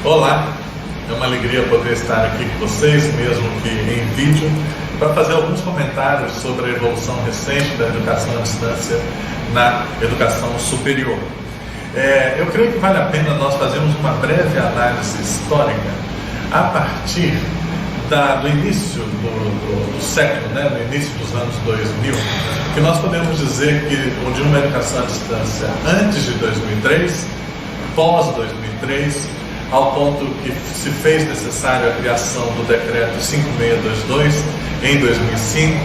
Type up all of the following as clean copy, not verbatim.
Olá, é uma alegria poder estar aqui com vocês, mesmo que em vídeo, para fazer alguns comentários sobre a evolução recente da educação à distância na educação superior. Eu creio que vale a pena nós fazermos uma breve análise histórica a partir do início do século, no início dos anos 2000, que nós podemos dizer que de uma educação à distância antes de 2003, pós 2003, ao ponto que se fez necessário a criação do decreto 5622 em 2005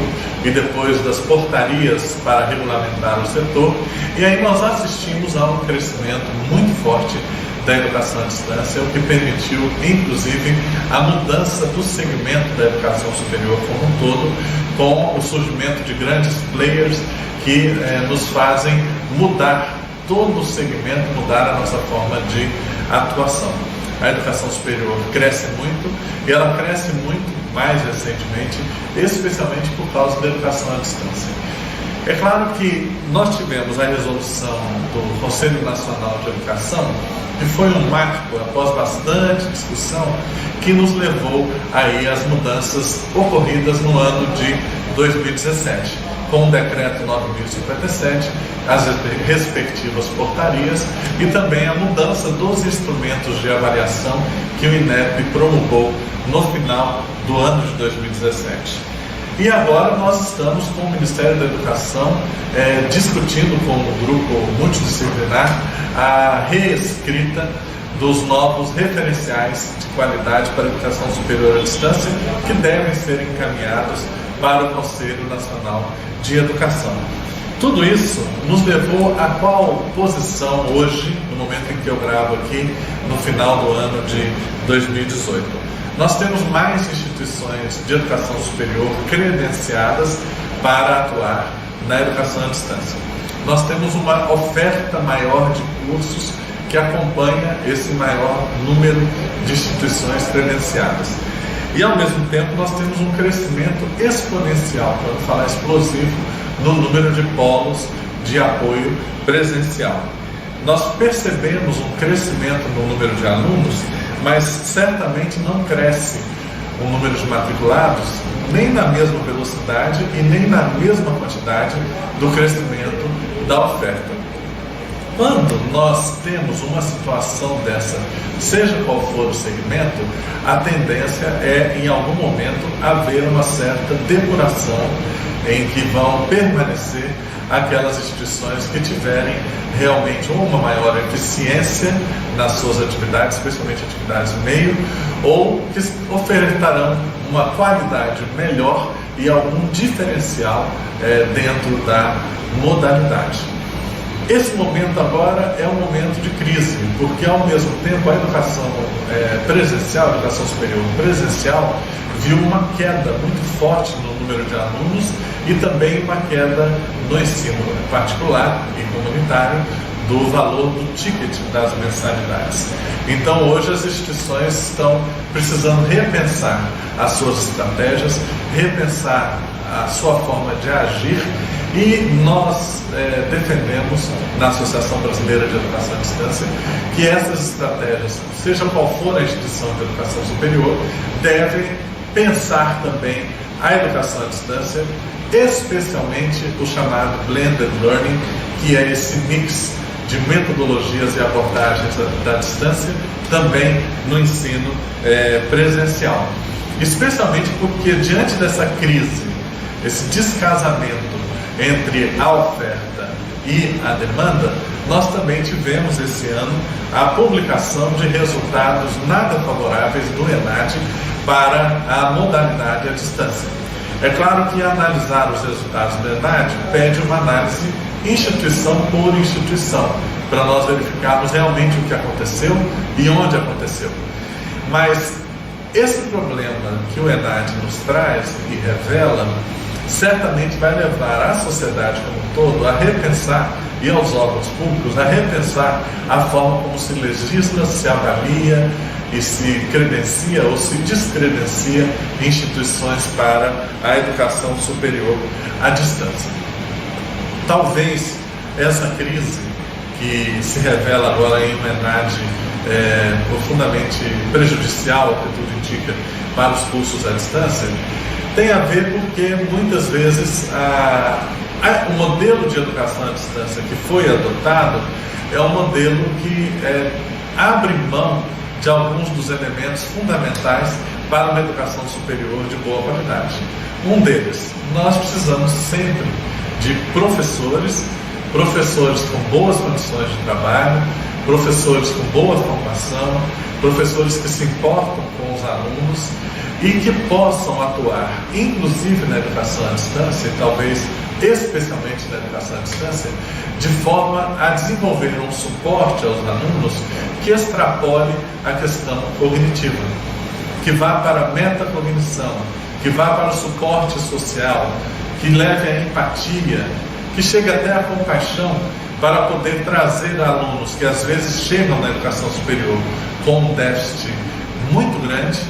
e depois das portarias para regulamentar o setor, e aí nós assistimos a um crescimento muito forte da educação à distância, o que permitiu, inclusive, a mudança do segmento da educação superior como um todo, com o surgimento de grandes players que nos fazem mudar todo o segmento, mudar a nossa forma de atuação. A educação superior cresce muito, e ela cresce muito mais recentemente, especialmente por causa da educação à distância. É claro que nós tivemos a resolução do Conselho Nacional de Educação, que foi um marco, após bastante discussão, que nos levou aí às mudanças ocorridas no ano de 2017, com o decreto 9057, as respectivas portarias e também a mudança dos instrumentos de avaliação que o INEP promulgou no final do ano de 2017. E agora nós estamos com o Ministério da Educação discutindo com um grupo multidisciplinar a reescrita dos novos referenciais de qualidade para a educação superior à distância, que devem ser encaminhados para o Conselho Nacional de Educação. Tudo isso nos levou a qual posição hoje, no momento em que eu gravo aqui, no final do ano de 2018? Nós temos mais instituições de educação superior credenciadas para atuar na educação à distância. Nós temos uma oferta maior de cursos que acompanha esse maior número de instituições credenciadas. E, ao mesmo tempo, nós temos um crescimento exponencial, para não falar explosivo, no número de polos de apoio presencial. Nós percebemos um crescimento no número de alunos, mas certamente não cresce o número de matriculados nem na mesma velocidade e nem na mesma quantidade do crescimento da oferta. Quando nós temos uma situação dessa, seja qual for o segmento, a tendência é, em algum momento, haver uma certa depuração em que vão permanecer aquelas instituições que tiverem realmente uma maior eficiência nas suas atividades, especialmente atividades meio, ou que ofertarão uma qualidade melhor e algum diferencial dentro da modalidade. Esse momento agora é um momento de crise, porque ao mesmo tempo a educação presencial, a educação superior presencial, viu uma queda muito forte no número de alunos e também uma queda no ensino particular e comunitário do valor do ticket das mensalidades. Então hoje as instituições estão precisando repensar as suas estratégias, repensar a sua forma de agir, e nós defendemos na Associação Brasileira de Educação à Distância que essas estratégias, seja qual for a instituição de educação superior, devem pensar também a educação à distância, especialmente o chamado blended learning, que é esse mix de metodologias e abordagens da distância, também no ensino presencial. Especialmente porque, diante dessa crise, esse descasamento entre a oferta e a demanda, nós também tivemos esse ano a publicação de resultados nada favoráveis do ENAD para a modalidade à distância. É claro que analisar os resultados do ENAD pede uma análise instituição por instituição, para nós verificarmos realmente o que aconteceu e onde aconteceu. Mas esse problema que o ENAD nos traz e revela certamente vai levar a sociedade como um todo a repensar, e aos órgãos públicos a repensar a forma como se legisla, se avalia e se credencia ou se descredencia instituições para a educação superior à distância. Talvez essa crise que se revela agora em um ENAD profundamente prejudicial, que tudo indica, para os cursos à distância, tem a ver porque muitas vezes o modelo de educação à distância que foi adotado é um modelo que abre mão de alguns dos elementos fundamentais para uma educação superior de boa qualidade. Um deles, nós precisamos sempre de professores com boas condições de trabalho, professores com boa formação, professores que se importam com os alunos e que possam atuar, inclusive na educação à distância, e talvez especialmente na educação à distância, de forma a desenvolver um suporte aos alunos que extrapole a questão cognitiva, que vá para a metacognição, que vá para o suporte social, que leve à empatia, que chegue até a compaixão, para poder trazer alunos que às vezes chegam na educação superior com um déficit muito grande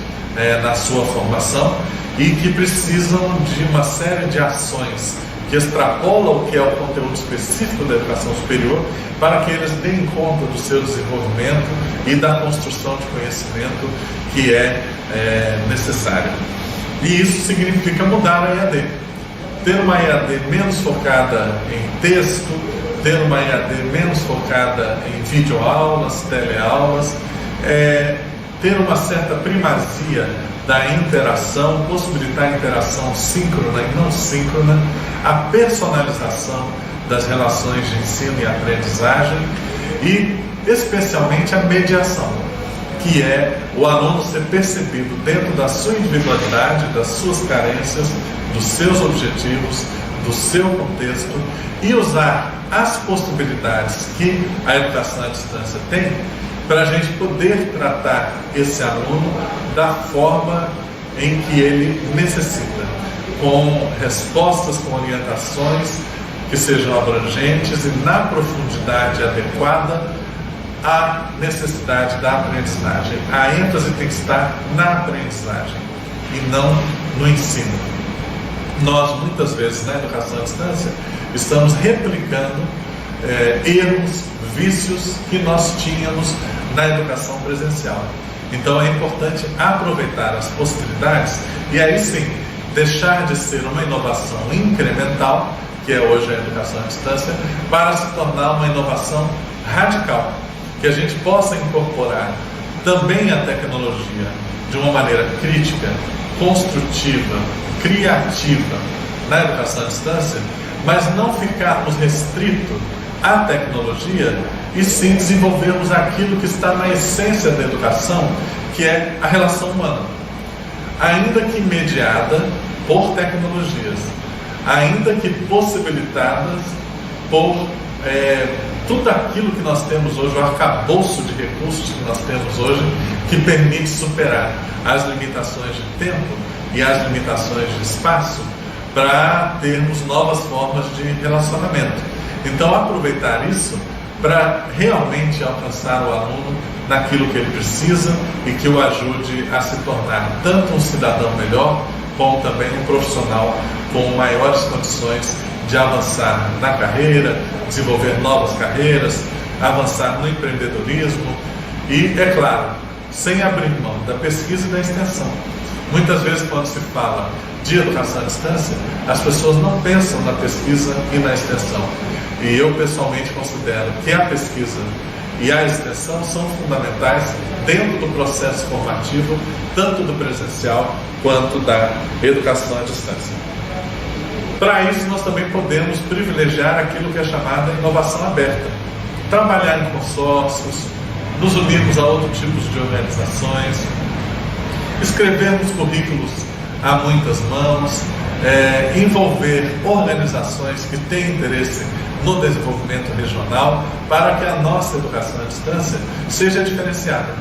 na sua formação e que precisam de uma série de ações que extrapolam o que é o conteúdo específico da educação superior, para que eles deem conta do seu desenvolvimento e da construção de conhecimento que é necessário. E isso significa mudar a EAD. Ter uma EAD menos focada em texto, ter uma EAD menos focada em videoaulas, teleaulas, ter uma certa primazia da interação, possibilitar a interação síncrona e não síncrona, a personalização das relações de ensino e aprendizagem e, especialmente, a mediação, que é o aluno ser percebido dentro da sua individualidade, das suas carências, dos seus objetivos, do seu contexto e usar as possibilidades que a educação à distância tem para a gente poder tratar esse aluno da forma em que ele necessita, com respostas, com orientações que sejam abrangentes e na profundidade adequada à necessidade da aprendizagem. A ênfase tem que estar na aprendizagem e não no ensino. Nós, muitas vezes, na educação à distância, estamos replicando erros, vícios que nós tínhamos na educação presencial. Então é importante aproveitar as possibilidades e aí sim, deixar de ser uma inovação incremental, que é hoje a educação à distância, para se tornar uma inovação radical, que a gente possa incorporar também a tecnologia de uma maneira crítica, construtiva, criativa na educação à distância, mas não ficarmos restritos à tecnologia e sim desenvolvermos aquilo que está na essência da educação, que é a relação humana, ainda que mediada por tecnologias, ainda que possibilitadas por tudo aquilo que nós temos hoje, o arcabouço de recursos que nós temos hoje, que permite superar as limitações de tempo e as limitações de espaço para termos novas formas de relacionamento. Então, aproveitar isso para realmente alcançar o aluno naquilo que ele precisa e que o ajude a se tornar tanto um cidadão melhor, como também um profissional com maiores condições de avançar na carreira, desenvolver novas carreiras, avançar no empreendedorismo e, é claro, sem abrir mão da pesquisa e da extensão. Muitas vezes, quando se fala de educação à distância, as pessoas não pensam na pesquisa e na extensão. E eu, pessoalmente, considero que a pesquisa e a extensão são fundamentais dentro do processo formativo, tanto do presencial quanto da educação à distância. Para isso, nós também podemos privilegiar aquilo que é chamada inovação aberta. Trabalhar em consórcios, nos unirmos a outros tipos de organizações, escrevermos currículos a muitas mãos, envolver organizações que têm interesse no desenvolvimento regional, para que a nossa educação à distância seja diferenciada.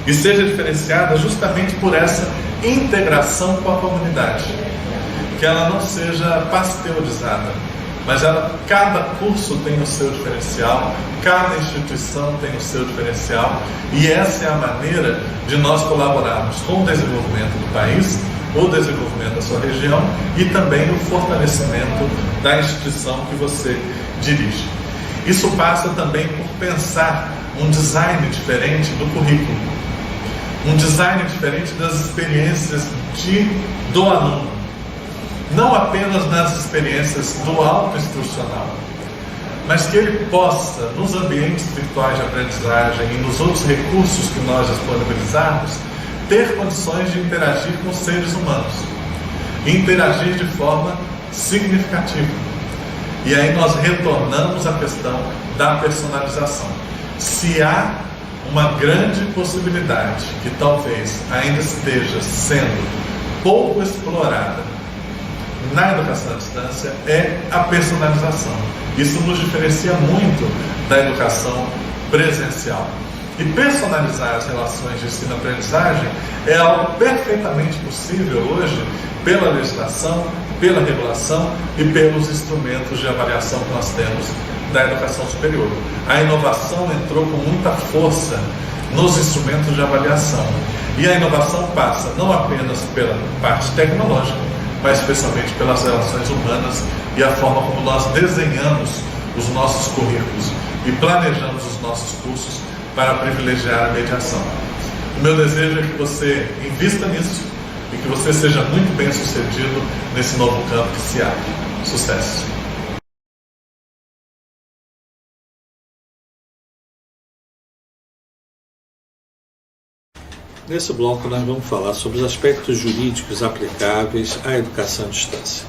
E seja diferenciada justamente por essa integração com a comunidade. Que ela não seja pasteurizada, mas cada curso tem o seu diferencial, cada instituição tem o seu diferencial, e essa é a maneira de nós colaborarmos com o desenvolvimento do país, o desenvolvimento da sua região e também o fortalecimento da instituição que você dirige. Isso passa também por pensar um design diferente do currículo, um design diferente das experiências do aluno, não apenas nas experiências do autoinstrucional, mas que ele possa, nos ambientes virtuais de aprendizagem e nos outros recursos que nós disponibilizarmos, ter condições de interagir com os seres humanos, interagir de forma significativa. E aí nós retornamos à questão da personalização. Se há uma grande possibilidade que talvez ainda esteja sendo pouco explorada na educação à distância, é a personalização. Isso nos diferencia muito da educação presencial. E personalizar as relações de ensino-aprendizagem é algo perfeitamente possível hoje pela legislação, pela regulação e pelos instrumentos de avaliação que nós temos da educação superior. A inovação entrou com muita força nos instrumentos de avaliação. E a inovação passa não apenas pela parte tecnológica, mas especialmente pelas relações humanas e a forma como nós desenhamos os nossos currículos e planejamos os nossos cursos para privilegiar a mediação. O meu desejo é que você invista nisso e que você seja muito bem sucedido nesse novo campo que se abre. Sucesso! Nesse bloco nós vamos falar sobre os aspectos jurídicos aplicáveis à educação à distância.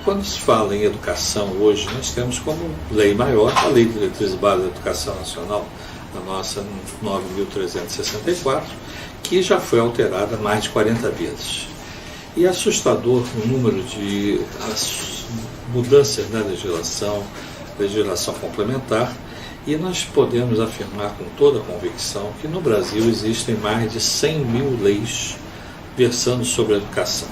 Quando se fala em educação hoje, nós temos como lei maior a Lei de Diretrizes Básicas da Educação Nacional, a nossa 9.364, que já foi alterada mais de 40 vezes. E é assustador o número de mudanças na legislação complementar, e nós podemos afirmar com toda a convicção que no Brasil existem mais de 100 mil leis versando sobre a educação.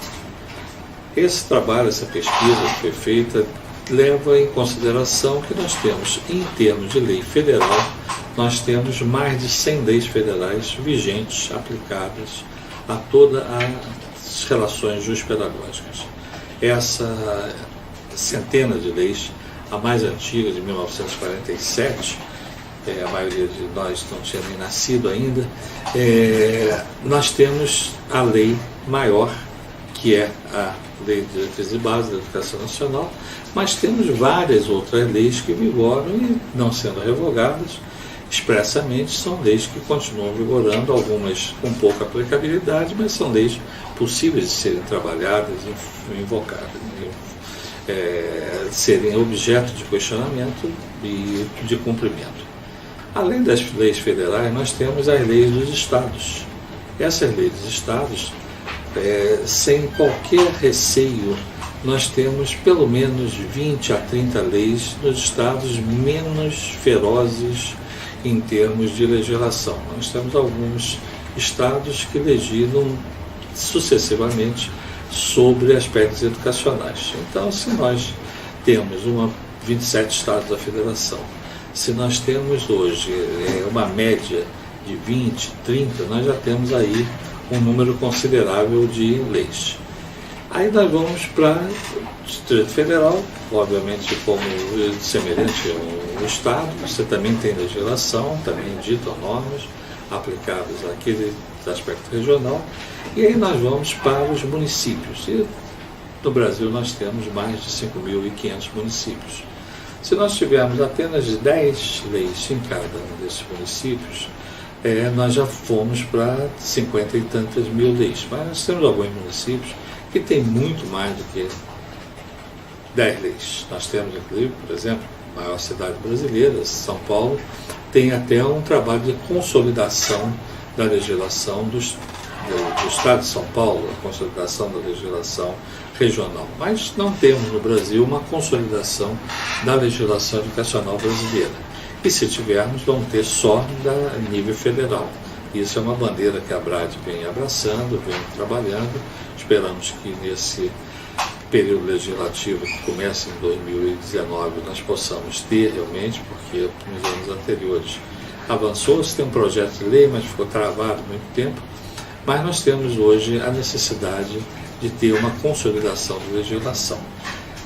Esse trabalho, essa pesquisa que foi feita, leva em consideração que nós temos, em termos de lei federal, nós temos mais de 100 leis federais vigentes, aplicadas a todas as relações juspedagógicas. Essa centena de leis, a mais antiga, de 1947, a maioria de nós não tinha nem nascido ainda, nós temos a lei maior, que é a Lei de Diretrizes Básicas da Educação Nacional, mas temos várias outras leis que vigoram e, não sendo revogadas, expressamente são leis que continuam vigorando, algumas com pouca aplicabilidade, mas são leis possíveis de serem trabalhadas, invocadas, serem objeto de questionamento e de cumprimento. Além das leis federais, nós temos as leis dos estados. Essas leis dos estados, sem qualquer receio, nós temos pelo menos 20 a 30 leis nos estados menos ferozes em termos de legislação. Nós temos alguns estados que legislam sucessivamente sobre aspectos educacionais. Então, se nós temos 27 estados da federação, se nós temos hoje uma média de 20, 30, nós já temos aí um número considerável de leis. Aí nós vamos para o Distrito Federal, obviamente como semelhante ao Estado, você também tem legislação, também ditam normas aplicáveis àquele aspecto regional, e aí nós vamos para os municípios. E no Brasil nós temos mais de 5.500 municípios. Se nós tivermos apenas 10 leis em cada um desses municípios, nós já fomos para 50 e tantas mil leis. Mas nós temos alguns municípios que têm muito mais do que 10 leis. Nós temos, inclusive, por exemplo, a maior cidade brasileira, São Paulo, tem até um trabalho de consolidação da legislação do Estado de São Paulo, a consolidação da legislação regional. Mas não temos no Brasil uma consolidação da legislação educacional brasileira. E se tivermos, vamos ter só a nível federal. Isso é uma bandeira que a BRAD vem abraçando, vem trabalhando. Esperamos que nesse período legislativo que começa em 2019 nós possamos ter realmente, porque nos anos anteriores avançou-se, tem um projeto de lei, mas ficou travado há muito tempo. Mas nós temos hoje a necessidade de ter uma consolidação de legislação.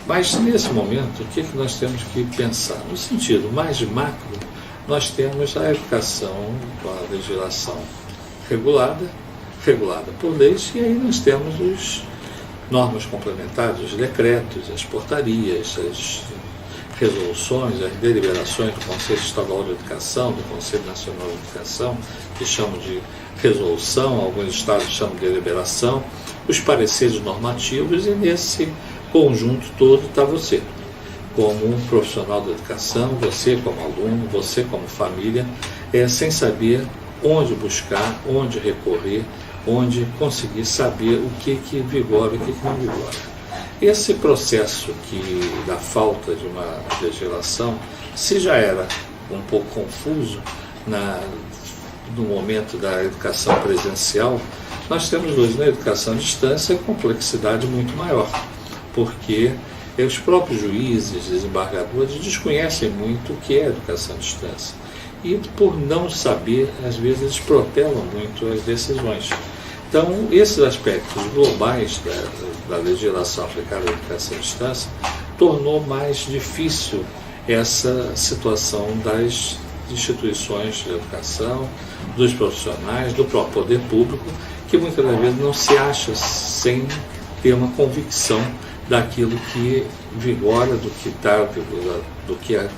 Mas nesse momento, o que nós temos que pensar? No sentido mais macro, nós temos a educação com a legislação regulada por leis, e aí nós temos as normas complementares, os decretos, as portarias, as resoluções, as deliberações do Conselho Estadual de Educação, do Conselho Nacional de Educação, que chamam de resolução, alguns estados chamam de deliberação, os pareceres normativos, e nesse conjunto todo está você, como um profissional da educação, você como aluno, você como família, sem saber onde buscar, onde recorrer, onde conseguir saber o que vigora e o que não vigora. Esse processo da falta de uma legislação, se já era um pouco confuso no momento da educação presencial, nós temos hoje na educação à distância complexidade muito maior, porque os próprios juízes, desembargadores desconhecem muito o que é educação à distância. E por não saber, às vezes eles protelam muito as decisões. Então, esses aspectos globais da legislação aplicada à educação à distância tornou mais difícil essa situação das instituições de educação, dos profissionais, do próprio poder público, que muitas das vezes não se acha sem ter uma convicção daquilo que vigora, do que é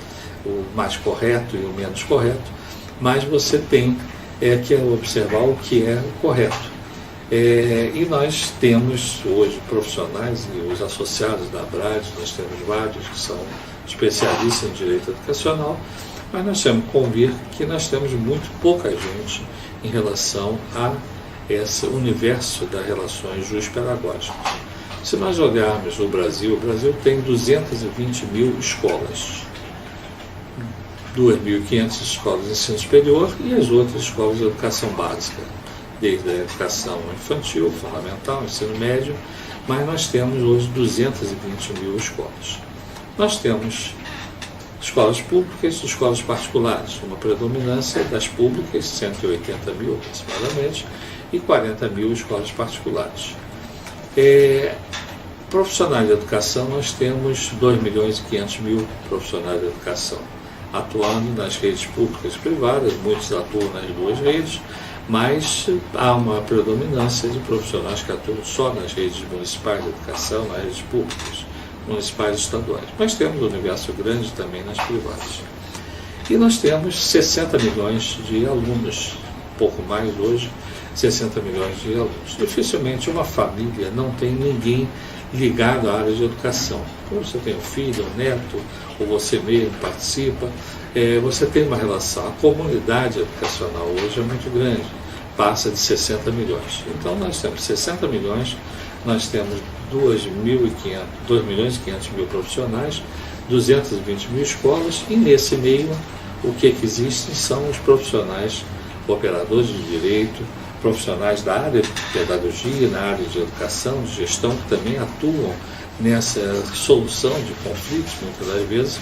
o mais correto e o menos correto, mas você tem que observar o que é o correto. E nós temos hoje profissionais e os associados da ABRAD, nós temos vários que são especialistas em direito educacional, mas nós temos que convir que nós temos muito pouca gente em relação a esse universo das relações juiz-pedagógicas. Se nós olharmos o Brasil tem 220 mil escolas, 2.500 escolas de ensino superior e as outras escolas de educação básica, desde a educação infantil, fundamental, ensino médio, mas nós temos hoje 220 mil escolas. Nós temos escolas públicas e escolas particulares, uma predominância das públicas, 180 mil aproximadamente, e 40 mil escolas particulares. Profissionais de educação, nós temos 2.500.000 profissionais de educação, atuando nas redes públicas e privadas, muitos atuam nas duas redes, mas há uma predominância de profissionais que atuam só nas redes municipais de educação, nas redes públicas, municipais e estaduais. Mas temos um universo grande também nas privadas. E nós temos 60 milhões de alunos, pouco mais hoje, 60 milhões de alunos. Dificilmente uma família não tem ninguém ligado à área de educação. Então, você tem um filho, um neto, ou você mesmo participa, você tem uma relação. A comunidade educacional hoje é muito grande, passa de 60 milhões. Então, nós temos 60 milhões, nós temos 2.500.000 profissionais, 220 mil escolas, e nesse meio, o que existem são os profissionais, operadores de direito, profissionais da área de pedagogia, na área de educação, de gestão, que também atuam nessa solução de conflitos, muitas das vezes,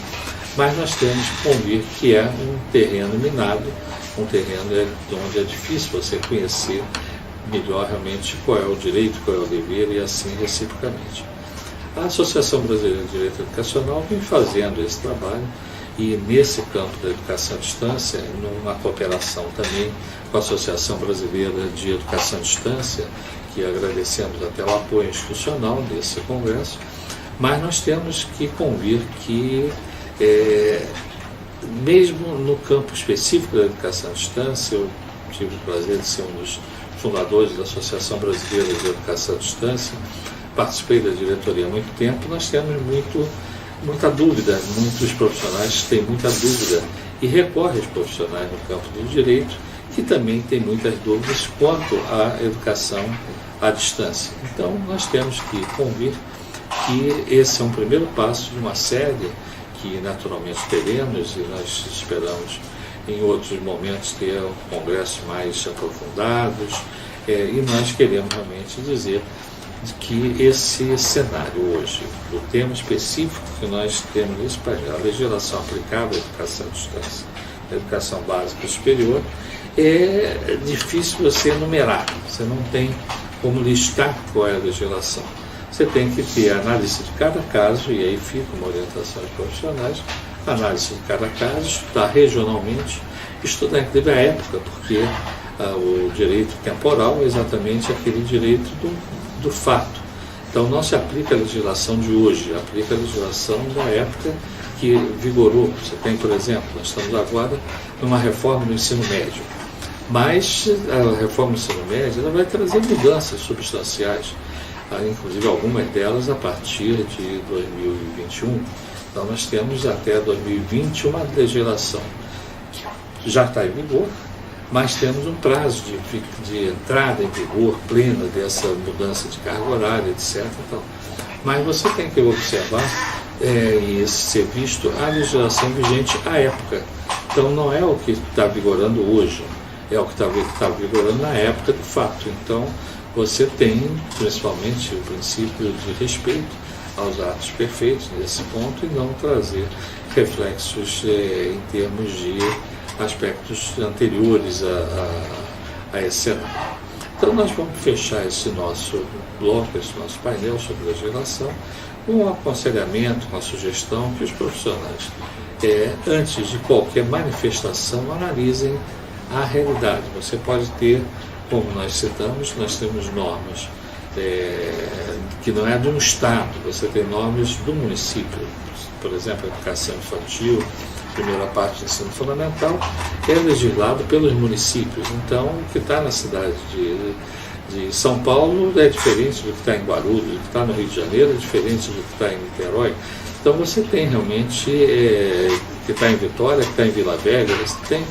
mas nós temos que convir que é um terreno minado, um terreno onde é difícil você conhecer melhor realmente qual é o direito, qual é o dever, e assim reciprocamente. A Associação Brasileira de Direito Educacional vem fazendo esse trabalho, e nesse campo da educação à distância, numa cooperação também com a Associação Brasileira de Educação à Distância, que agradecemos até o apoio institucional desse congresso, mas nós temos que convir que, mesmo no campo específico da educação à distância, eu tive o prazer de ser um dos fundadores da Associação Brasileira de Educação à Distância, participei da diretoria há muito tempo, nós temos muita dúvida, muitos profissionais têm muita dúvida e recorrem aos profissionais no campo do direito, que também têm muitas dúvidas quanto à educação à distância. Então, nós temos que convir que esse é um primeiro passo de uma série que naturalmente teremos, e nós esperamos em outros momentos ter congressos mais aprofundados, e nós queremos realmente dizer que esse cenário hoje, do tema específico que nós temos nesse país, a legislação aplicada à educação à distância, à educação básica e superior, é difícil você enumerar, você não tem como listar qual é a legislação. Você tem que ter a análise de cada caso, e aí fica uma orientação de profissionais, análise de cada caso, estudar regionalmente, estudar inclusive a época, porque o direito temporal é exatamente aquele direito do fato. Então não se aplica a legislação de hoje, aplica a legislação da época que vigorou. Você tem, por exemplo, nós estamos agora numa reforma do ensino médio, mas a reforma do ensino médio ela vai trazer mudanças substanciais, inclusive algumas delas a partir de 2021. Então nós temos até 2020 uma legislação que já está em vigor, mas temos um prazo de entrada em vigor plena dessa mudança de carga horária, etc. Então, mas você tem que observar e ser visto a legislação vigente à época. Então não é o que está vigorando hoje, é o que está vigorando na época do fato. Então você tem principalmente o princípio de respeito aos atos perfeitos nesse ponto e não trazer reflexos em termos de aspectos anteriores a esse cenário. Então nós vamos fechar esse nosso bloco, esse nosso painel sobre legislação, com um aconselhamento, uma sugestão que os profissionais, antes de qualquer manifestação, analisem a realidade. Você pode ter, como nós citamos, nós temos normas que não é de um estado, você tem normas do município, por exemplo, a educação infantil, primeira parte do ensino fundamental, é legislado pelos municípios. Então, o que está na cidade de São Paulo é diferente do que está em Guarulhos, do que está no Rio de Janeiro é diferente do que está em Niterói. Então, você tem realmente, que está em Vitória, que está em Vila Velha, você tem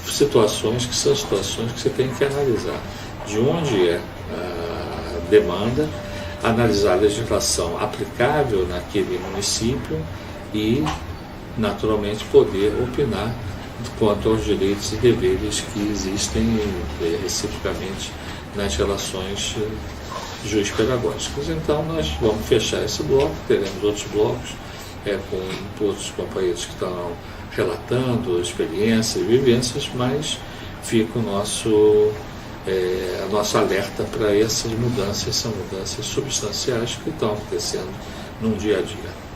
situações que são situações que você tem que analisar. De onde é a demanda, analisar a legislação aplicável naquele município e naturalmente poder opinar quanto aos direitos e deveres que existem reciprocamente nas relações juiz-pedagógicas. Então nós vamos fechar esse bloco, teremos outros blocos com outros companheiros que estão relatando experiências e vivências, mas fica o nosso alerta para essas mudanças, são mudanças substanciais que estão acontecendo no dia a dia.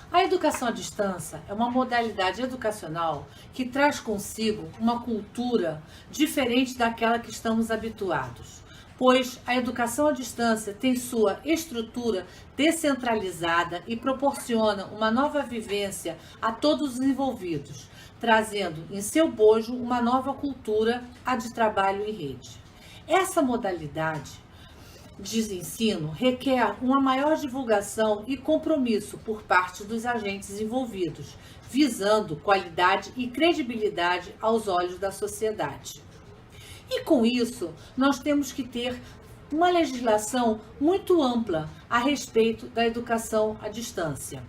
A educação à distância é uma modalidade educacional que traz consigo uma cultura diferente daquela que estamos habituados, pois a educação à distância tem sua estrutura descentralizada e proporciona uma nova vivência a todos os envolvidos, trazendo em seu bojo uma nova cultura, a de trabalho em rede. Essa modalidade de ensino requer uma maior divulgação e compromisso por parte dos agentes envolvidos, visando qualidade e credibilidade aos olhos da sociedade. E com isso, nós temos que ter uma legislação muito ampla a respeito da educação à distância.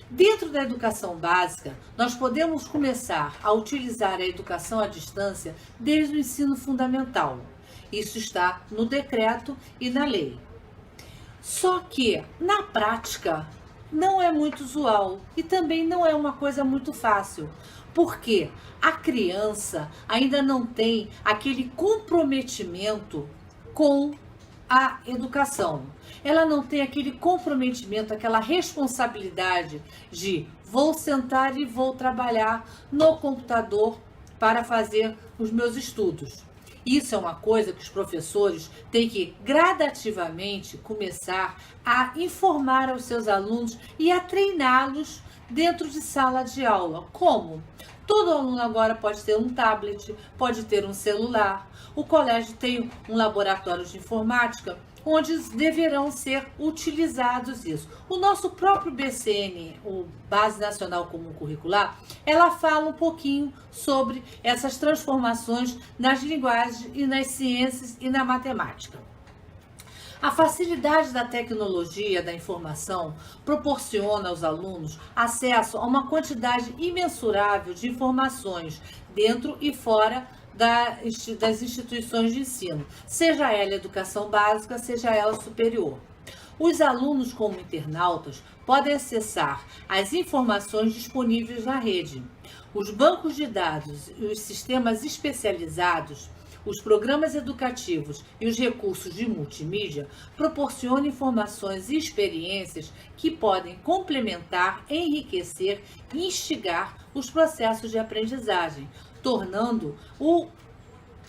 Dentro da educação básica, nós podemos começar a utilizar a educação à distância desde o ensino fundamental. Isso está no decreto e na lei. Só que, na prática, não é muito usual e também não é uma coisa muito fácil, porque a criança ainda não tem aquele comprometimento com a educação. Ela não tem aquele comprometimento, aquela responsabilidade de vou sentar e vou trabalhar no computador para fazer os meus estudos. Isso é uma coisa que os professores têm que gradativamente começar a informar aos seus alunos e a treiná-los dentro de sala de aula. Como? Todo aluno agora pode ter um tablet, pode ter um celular. O colégio tem um laboratório de informática onde deverão ser utilizados isso. O nosso próprio BCN, o Base Nacional Comum Curricular, ela fala um pouquinho sobre essas transformações nas linguagens e nas ciências e na matemática. A facilidade da tecnologia da informação proporciona aos alunos acesso a uma quantidade imensurável de informações dentro e fora das instituições de ensino, seja ela educação básica, seja ela superior. Os alunos, como internautas, podem acessar as informações disponíveis na rede. Os bancos de dados e os sistemas especializados Os programas educativos e os recursos de multimídia proporcionam informações e experiências que podem complementar, enriquecer e instigar os processos de aprendizagem, tornando o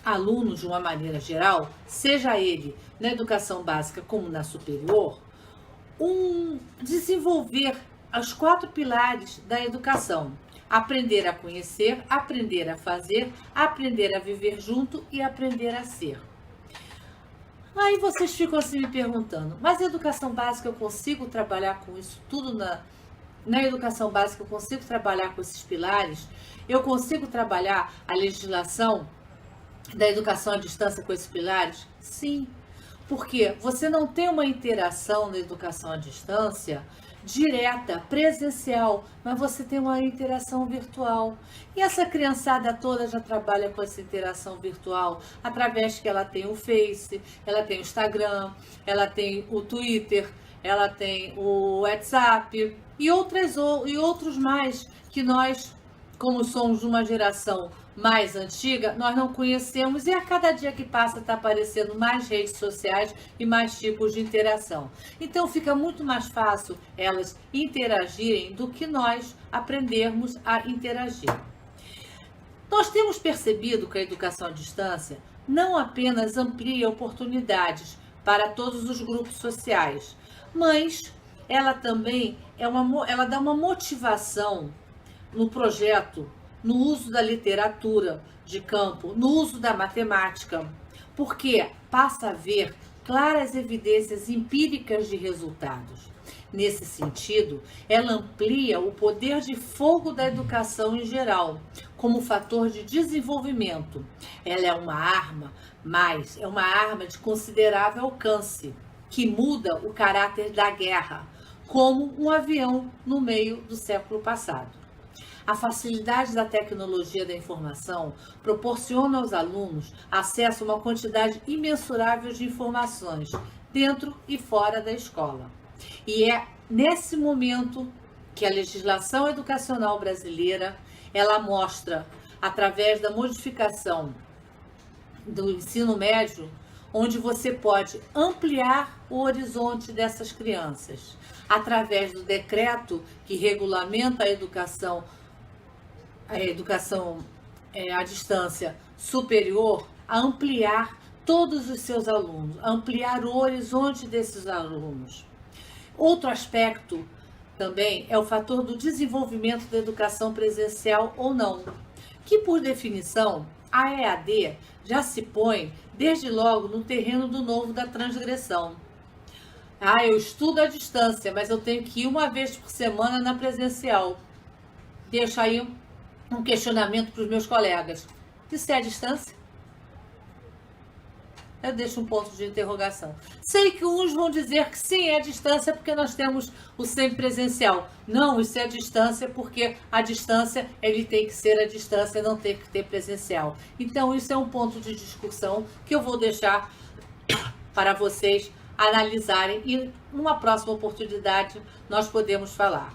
aluno, de uma maneira geral, seja ele na educação básica como na superior, desenvolver os 4 pilares da educação: aprender a conhecer, aprender a fazer, aprender a viver junto e aprender a ser. Aí vocês ficam assim me perguntando, mas a educação básica eu consigo trabalhar com isso tudo na educação básica? Eu consigo trabalhar com esses pilares? Eu consigo trabalhar a legislação da educação à distância com esses pilares? Sim, porque você não tem uma interação na educação à distância direta, presencial, mas você tem uma interação virtual. E essa criançada toda já trabalha com essa interação virtual através que ela tem o Face, ela tem o Instagram, ela tem o Twitter, ela tem o WhatsApp e outros mais que nós, como somos de uma geração mais antiga, nós não conhecemos, e a cada dia que passa está aparecendo mais redes sociais e mais tipos de interação. Então fica muito mais fácil elas interagirem do que nós aprendermos a interagir. Nós temos percebido que a educação à distância não apenas amplia oportunidades para todos os grupos sociais, mas ela também ela dá uma motivação no projeto, no uso da literatura de campo, no uso da matemática, porque passa a haver claras evidências empíricas de resultados. Nesse sentido, ela amplia o poder de fogo da educação em geral, como fator de desenvolvimento. Ela é uma arma, mas é uma arma de considerável alcance, que muda o caráter da guerra, como um avião no meio do século passado. A facilidade da tecnologia da informação proporciona aos alunos acesso a uma quantidade imensurável de informações dentro e fora da escola. E é nesse momento que a legislação educacional brasileira, ela mostra, através da modificação do ensino médio, onde você pode ampliar o horizonte dessas crianças, através do decreto que regulamenta a educação à distância superior, a ampliar todos os seus alunos, a ampliar o horizonte desses alunos. Outro aspecto também é o fator do desenvolvimento da educação presencial ou não, que por definição a EAD já se põe desde logo no terreno do novo da transgressão. Eu estudo à distância, mas eu tenho que ir uma vez por semana na presencial. Deixa aí um questionamento para os meus colegas. Isso é a distância? Eu deixo um ponto de interrogação. Sei que uns vão dizer que sim, é a distância porque nós temos o semipresencial. Não, isso é a distância porque a distância, ele tem que ser a distância, não tem que ter presencial. Então, isso é um ponto de discussão que eu vou deixar para vocês analisarem e numa próxima oportunidade nós podemos falar.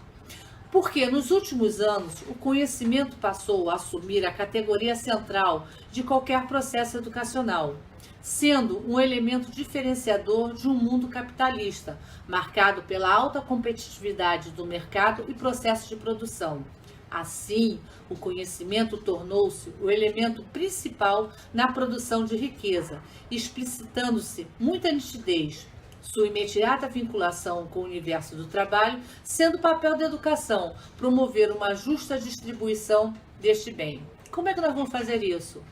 Porque nos últimos anos o conhecimento passou a assumir a categoria central de qualquer processo educacional, sendo um elemento diferenciador de um mundo capitalista, marcado pela alta competitividade do mercado e processos de produção. Assim, o conhecimento tornou-se o elemento principal na produção de riqueza, explicitando-se muita nitidez sua imediata vinculação com o universo do trabalho, sendo o papel da educação promover uma justa distribuição deste bem. Como é que nós vamos fazer isso?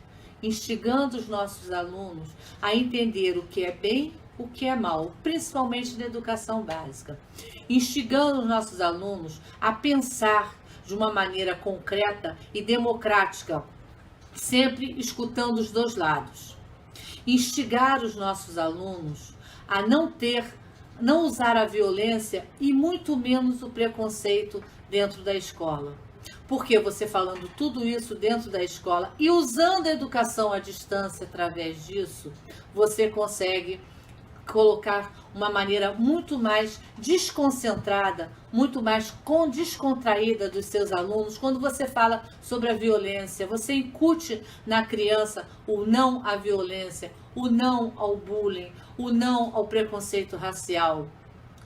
Instigando os nossos alunos a entender o que é bem, o que é mal, principalmente na educação básica. Instigando os nossos alunos a pensar de uma maneira concreta e democrática, sempre escutando os dois lados. Instigar os nossos alunos a não usar a violência e muito menos o preconceito dentro da escola. Porque você falando tudo isso dentro da escola e usando a educação à distância através disso, você consegue colocar uma maneira muito mais desconcentrada, muito mais descontraída dos seus alunos. Quando você fala sobre a violência, você incute na criança o não à violência, o não ao bullying, o não ao preconceito racial,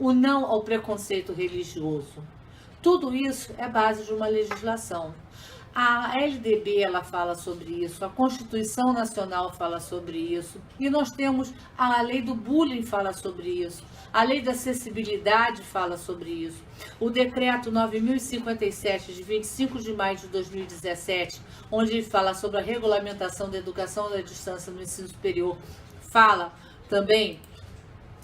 o não ao preconceito religioso. Tudo isso é base de uma legislação. A LDB ela fala sobre isso, a Constituição Nacional fala sobre isso, e nós temos a lei do bullying fala sobre isso, a lei da acessibilidade fala sobre isso, o decreto 9.057 de 25 de maio de 2017, onde ele fala sobre a regulamentação da educação à distância no ensino superior, fala também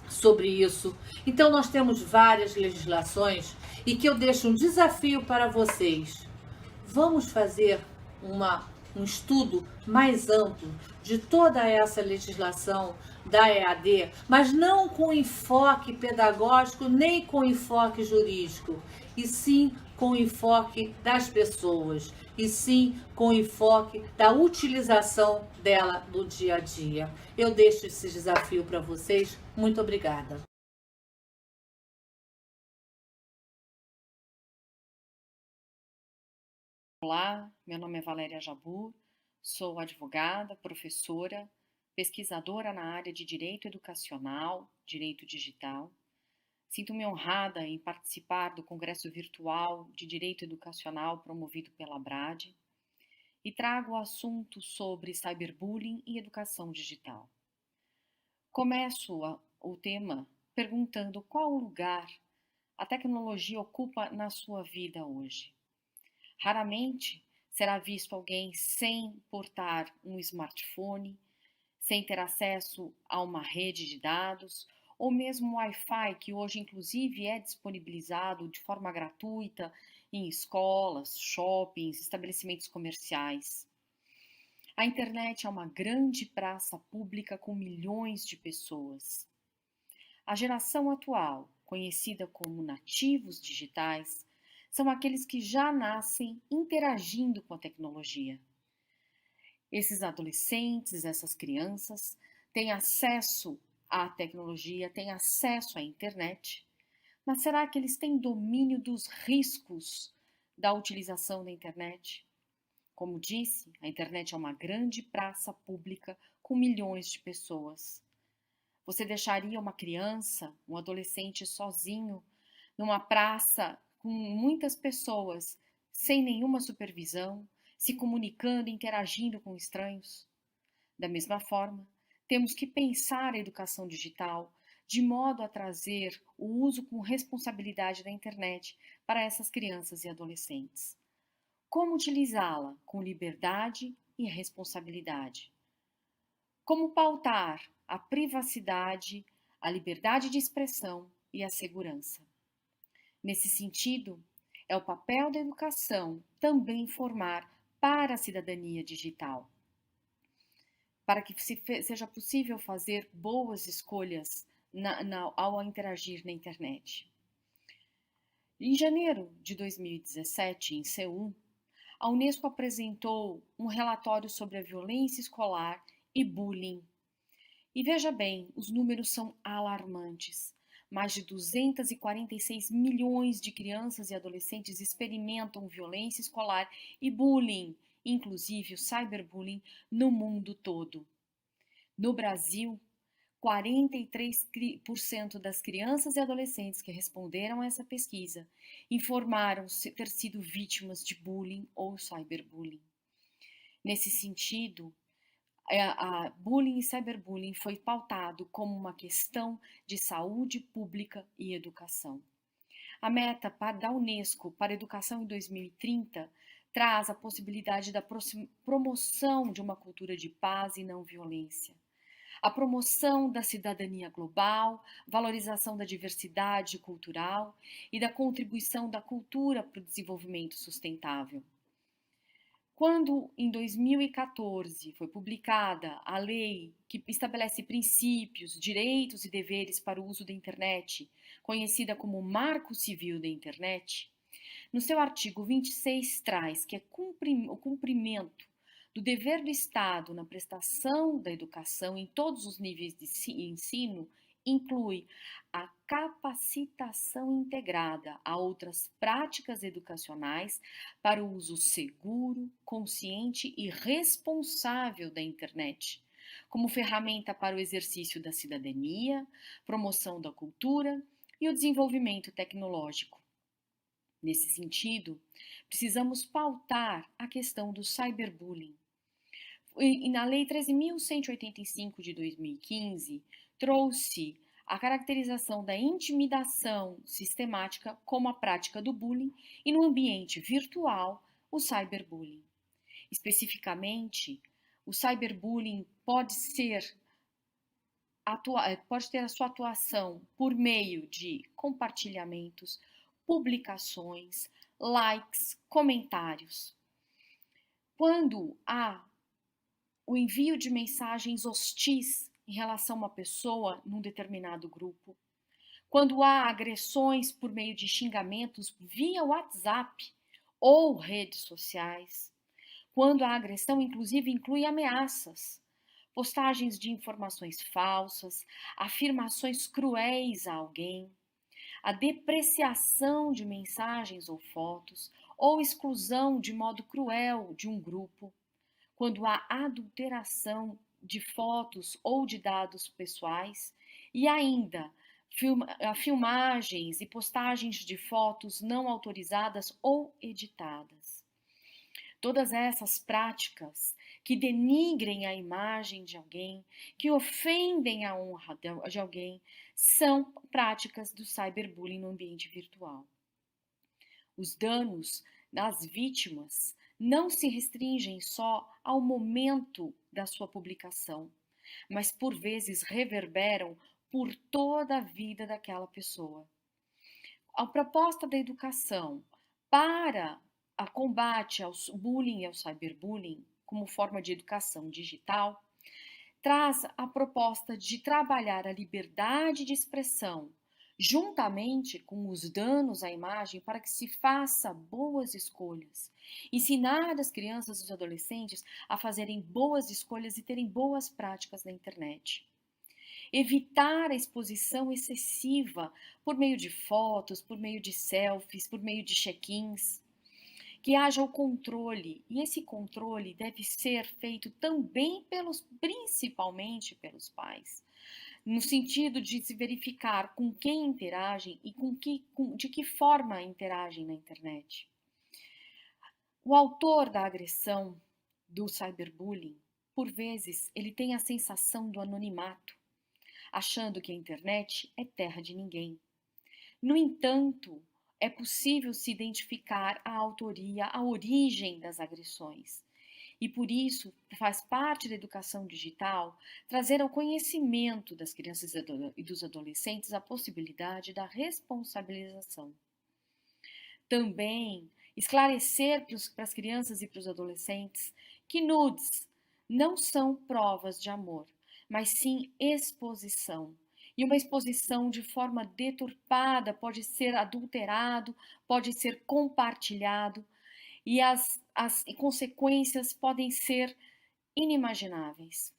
sobre isso. Então nós temos várias legislações e que eu deixo um desafio para vocês. Vamos fazer um estudo mais amplo de toda essa legislação da EAD, mas não com enfoque pedagógico nem com enfoque jurídico, e sim com enfoque das pessoas, e sim com enfoque da utilização dela no dia a dia. Eu deixo esse desafio para vocês. Muito obrigada. Olá, meu nome é Valéria Jabur, sou advogada, professora, pesquisadora na área de Direito Educacional, Direito Digital. Sinto-me honrada em participar do Congresso Virtual de Direito Educacional promovido pela ABRAD e trago o assunto sobre cyberbullying e educação digital. Começo o tema perguntando qual lugar a tecnologia ocupa na sua vida hoje. Raramente será visto alguém sem portar um smartphone, sem ter acesso a uma rede de dados, ou mesmo Wi-Fi, que hoje inclusive é disponibilizado de forma gratuita em escolas, shoppings, estabelecimentos comerciais. A internet é uma grande praça pública com milhões de pessoas. A geração atual, conhecida como nativos digitais, são aqueles que já nascem interagindo com a tecnologia. Esses adolescentes, essas crianças, têm acesso à tecnologia, têm acesso à internet, mas será que eles têm domínio dos riscos da utilização da internet? Como disse, a internet é uma grande praça pública com milhões de pessoas. Você deixaria uma criança, um adolescente sozinho, numa praça com muitas pessoas, sem nenhuma supervisão, se comunicando, interagindo com estranhos? Da mesma forma, temos que pensar a educação digital de modo a trazer o uso com responsabilidade da internet para essas crianças e adolescentes. Como utilizá-la com liberdade e responsabilidade? Como pautar a privacidade, a liberdade de expressão e a segurança? Nesse sentido, é o papel da educação também informar para a cidadania digital, para que seja possível fazer boas escolhas ao interagir na internet. Em janeiro de 2017, em Seul, a Unesco apresentou um relatório sobre a violência escolar e bullying. E veja bem, os números são alarmantes. Mais de 246 milhões de crianças e adolescentes experimentam violência escolar e bullying, inclusive o cyberbullying, no mundo todo. No Brasil, 43% das crianças e adolescentes que responderam a essa pesquisa informaram ter sido vítimas de bullying ou cyberbullying. Nesse sentido, a bullying e cyberbullying foi pautado como uma questão de saúde pública e educação. A meta da Unesco para a educação em 2030 traz a possibilidade da promoção de uma cultura de paz e não violência, a promoção da cidadania global, valorização da diversidade cultural e da contribuição da cultura para o desenvolvimento sustentável. Quando, em 2014, foi publicada a lei que estabelece princípios, direitos e deveres para o uso da internet, conhecida como Marco Civil da Internet, no seu artigo 26 traz que o cumprimento do dever do Estado na prestação da educação em todos os níveis de ensino inclui a capacitação integrada a outras práticas educacionais para o uso seguro, consciente e responsável da internet, como ferramenta para o exercício da cidadania, promoção da cultura e o desenvolvimento tecnológico. Nesse sentido, precisamos pautar a questão do cyberbullying. E na Lei 13.185 de 2015, trouxe a caracterização da intimidação sistemática como a prática do bullying e no ambiente virtual, o cyberbullying. Especificamente, o cyberbullying pode ter a sua atuação por meio de compartilhamentos, publicações, likes, comentários. Quando há o envio de mensagens hostis em relação a uma pessoa num determinado grupo, quando há agressões por meio de xingamentos via WhatsApp ou redes sociais, quando a agressão inclusive inclui ameaças, postagens de informações falsas, afirmações cruéis a alguém, a depreciação de mensagens ou fotos, ou exclusão de modo cruel de um grupo, quando há adulteração de fotos ou de dados pessoais, e ainda filmagens e postagens de fotos não autorizadas ou editadas. Todas essas práticas que denigrem a imagem de alguém, que ofendem a honra de alguém, são práticas do cyberbullying no ambiente virtual. Os danos das vítimas não se restringem só ao momento da sua publicação, mas por vezes reverberam por toda a vida daquela pessoa. A proposta da educação para a combate ao bullying e ao cyberbullying, como forma de educação digital, traz a proposta de trabalhar a liberdade de expressão, juntamente com os danos à imagem, para que se faça boas escolhas. Ensinar as crianças e os adolescentes a fazerem boas escolhas e terem boas práticas na internet. Evitar a exposição excessiva por meio de fotos, por meio de selfies, por meio de check-ins. Que haja o controle, e esse controle deve ser feito também principalmente pelos pais, no sentido de se verificar com quem interagem e de que forma interagem na internet. O autor da agressão, do cyberbullying, por vezes, ele tem a sensação do anonimato, achando que a internet é terra de ninguém. No entanto, é possível se identificar a autoria, a origem das agressões. E por isso faz parte da educação digital trazer ao conhecimento das crianças e dos adolescentes a possibilidade da responsabilização. Também esclarecer para as crianças e para os adolescentes que nudes não são provas de amor, mas sim exposição. E uma exposição de forma deturpada pode ser adulterado, pode ser compartilhado, e as consequências podem ser inimagináveis.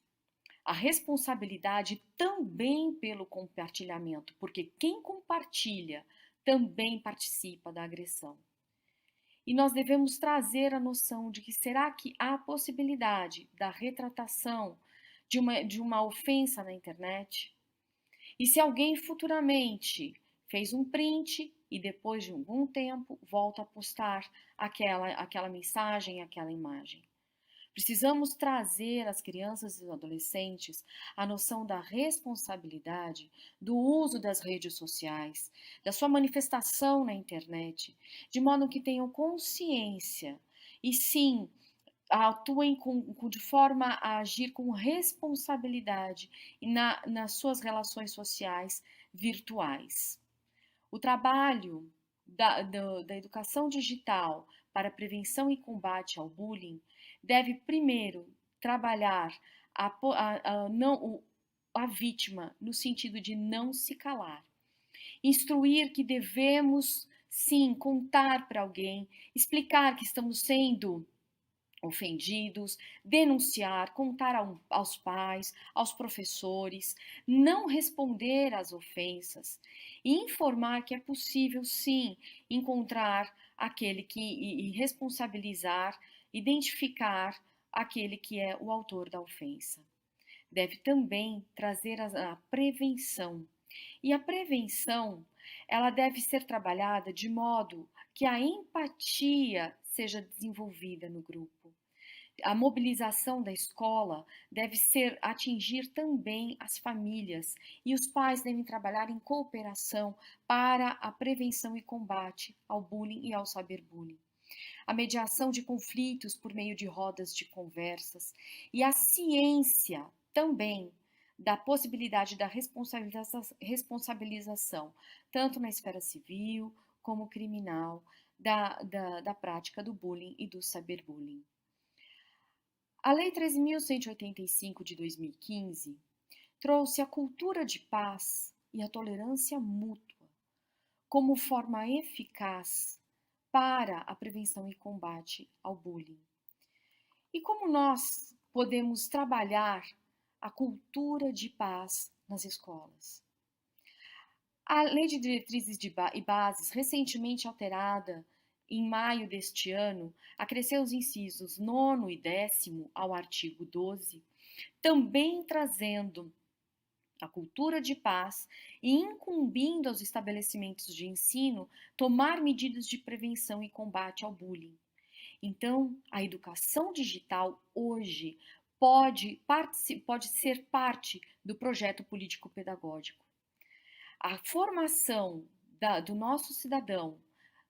A responsabilidade também pelo compartilhamento, porque quem compartilha também participa da agressão. E nós devemos trazer a noção de que será que há possibilidade da retratação de uma ofensa na internet? E se alguém futuramente fez um print e depois de algum tempo volta a postar aquela mensagem, aquela imagem? Precisamos trazer às crianças e aos adolescentes a noção da responsabilidade do uso das redes sociais, da sua manifestação na internet, de modo que tenham consciência e sim atuem de forma a agir com responsabilidade nas suas relações sociais virtuais. O trabalho da educação digital para prevenção e combate ao bullying deve primeiro trabalhar a vítima no sentido de não se calar. Instruir que devemos, sim, contar para alguém, explicar que estamos sendo ofendidos, denunciar, contar aos pais, aos professores, não responder às ofensas e informar que é possível sim encontrar aquele e responsabilizar, identificar aquele que é o autor da ofensa. Deve também trazer a prevenção. E a prevenção, ela deve ser trabalhada de modo que a empatia seja desenvolvida no grupo. A mobilização da escola deve atingir também as famílias e os pais devem trabalhar em cooperação para a prevenção e combate ao bullying e ao cyberbullying. A mediação de conflitos por meio de rodas de conversas e a ciência também da possibilidade da responsabilização, tanto na esfera civil como criminal, da prática do bullying e do cyberbullying. A Lei 13.185 de 2015 trouxe a cultura de paz e a tolerância mútua como forma eficaz para a prevenção e combate ao bullying. E como nós podemos trabalhar a cultura de paz nas escolas? A Lei de Diretrizes e Bases, recentemente alterada em maio deste ano, acresceu os incisos 9º e 10º ao artigo 12, também trazendo a cultura de paz e incumbindo aos estabelecimentos de ensino tomar medidas de prevenção e combate ao bullying. Então, a educação digital hoje pode ser parte do projeto político-pedagógico. A formação do nosso cidadão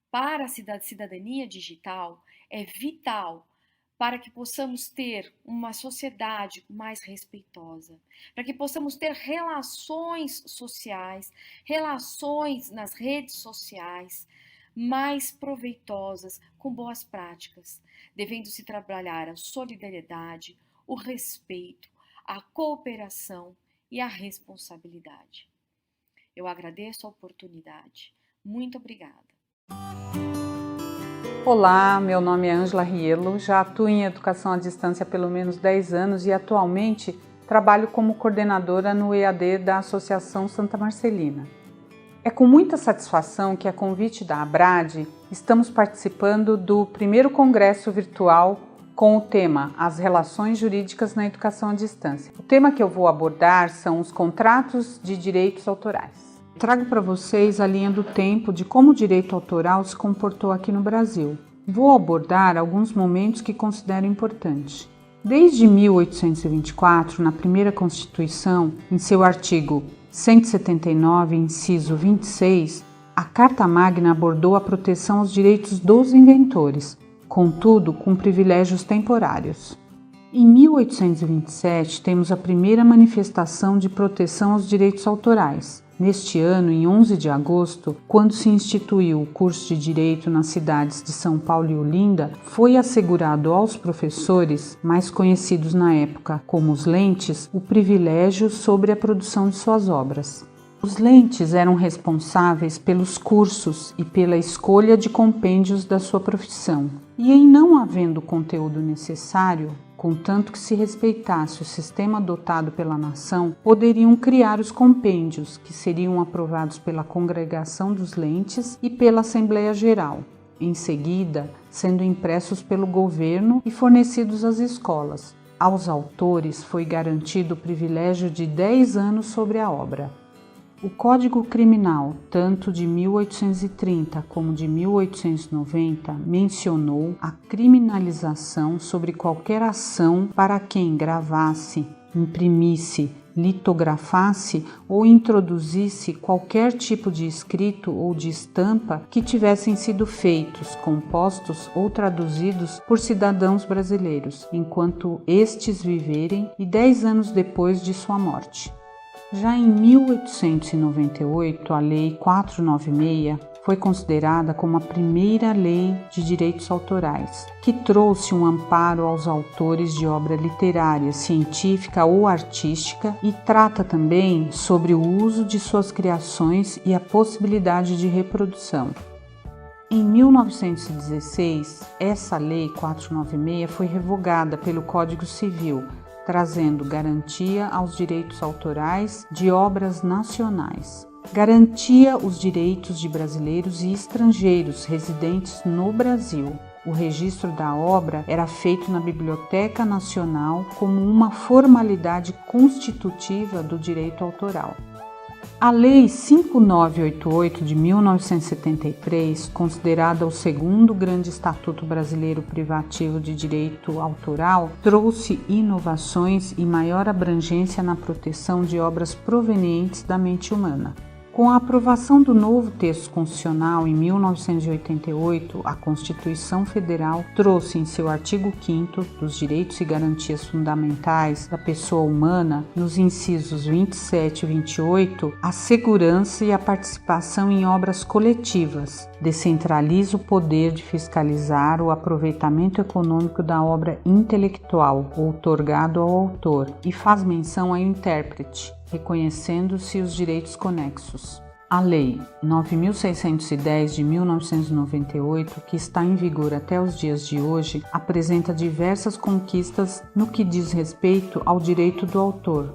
para a cidadania digital é vital para que possamos ter uma sociedade mais respeitosa, para que possamos ter relações sociais, relações nas redes sociais mais proveitosas, com boas práticas, devendo-se trabalhar a solidariedade, o respeito, a cooperação e a responsabilidade. Eu agradeço a oportunidade. Muito obrigada. Olá, meu nome é Ângela Rielo, já atuo em educação à distância há pelo menos 10 anos e atualmente trabalho como coordenadora no EAD da Associação Santa Marcelina. É com muita satisfação que, a convite da ABRAD, estamos participando do primeiro congresso virtual com o tema As Relações Jurídicas na Educação à Distância. O tema que eu vou abordar são os contratos de direitos autorais. Trago para vocês a linha do tempo de como o direito autoral se comportou aqui no Brasil. Vou abordar alguns momentos que considero importantes. Desde 1824, na primeira Constituição, em seu artigo 179, inciso 26, a Carta Magna abordou a proteção aos direitos dos inventores, contudo com privilégios temporários. Em 1827, temos a primeira manifestação de proteção aos direitos autorais. Neste ano, em 11 de agosto, quando se instituiu o curso de Direito nas cidades de São Paulo e Olinda, foi assegurado aos professores, mais conhecidos na época como os lentes, o privilégio sobre a produção de suas obras. Os lentes eram responsáveis pelos cursos e pela escolha de compêndios da sua profissão. E em não havendo o conteúdo necessário, contanto que se respeitasse o sistema adotado pela nação, poderiam criar os compêndios, que seriam aprovados pela Congregação dos Lentes e pela Assembleia Geral, em seguida sendo impressos pelo governo e fornecidos às escolas. Aos autores foi garantido o privilégio de 10 anos sobre a obra. O Código Criminal, tanto de 1830 como de 1890, mencionou a criminalização sobre qualquer ação para quem gravasse, imprimisse, litografasse ou introduzisse qualquer tipo de escrito ou de estampa que tivessem sido feitos, compostos ou traduzidos por cidadãos brasileiros, enquanto estes viverem e 10 anos depois de sua morte. Já em 1898, a Lei 496 foi considerada como a primeira lei de direitos autorais, que trouxe um amparo aos autores de obra literária, científica ou artística e trata também sobre o uso de suas criações e a possibilidade de reprodução. Em 1916, essa Lei 496 foi revogada pelo Código Civil, trazendo garantia aos direitos autorais de obras nacionais. Garantia os direitos de brasileiros e estrangeiros residentes no Brasil. O registro da obra era feito na Biblioteca Nacional como uma formalidade constitutiva do direito autoral. A Lei 5988 de 1973, considerada o segundo grande estatuto brasileiro privativo de direito autoral, trouxe inovações e maior abrangência na proteção de obras provenientes da mente humana. Com a aprovação do novo texto constitucional em 1988, a Constituição Federal trouxe em seu artigo 5º dos direitos e garantias fundamentais da pessoa humana, nos incisos 27 e 28, a segurança e a participação em obras coletivas, descentraliza o poder de fiscalizar o aproveitamento econômico da obra intelectual outorgado ao autor e faz menção ao intérprete, reconhecendo-se os direitos conexos. A Lei 9.610 de 1998, que está em vigor até os dias de hoje, apresenta diversas conquistas no que diz respeito ao direito do autor.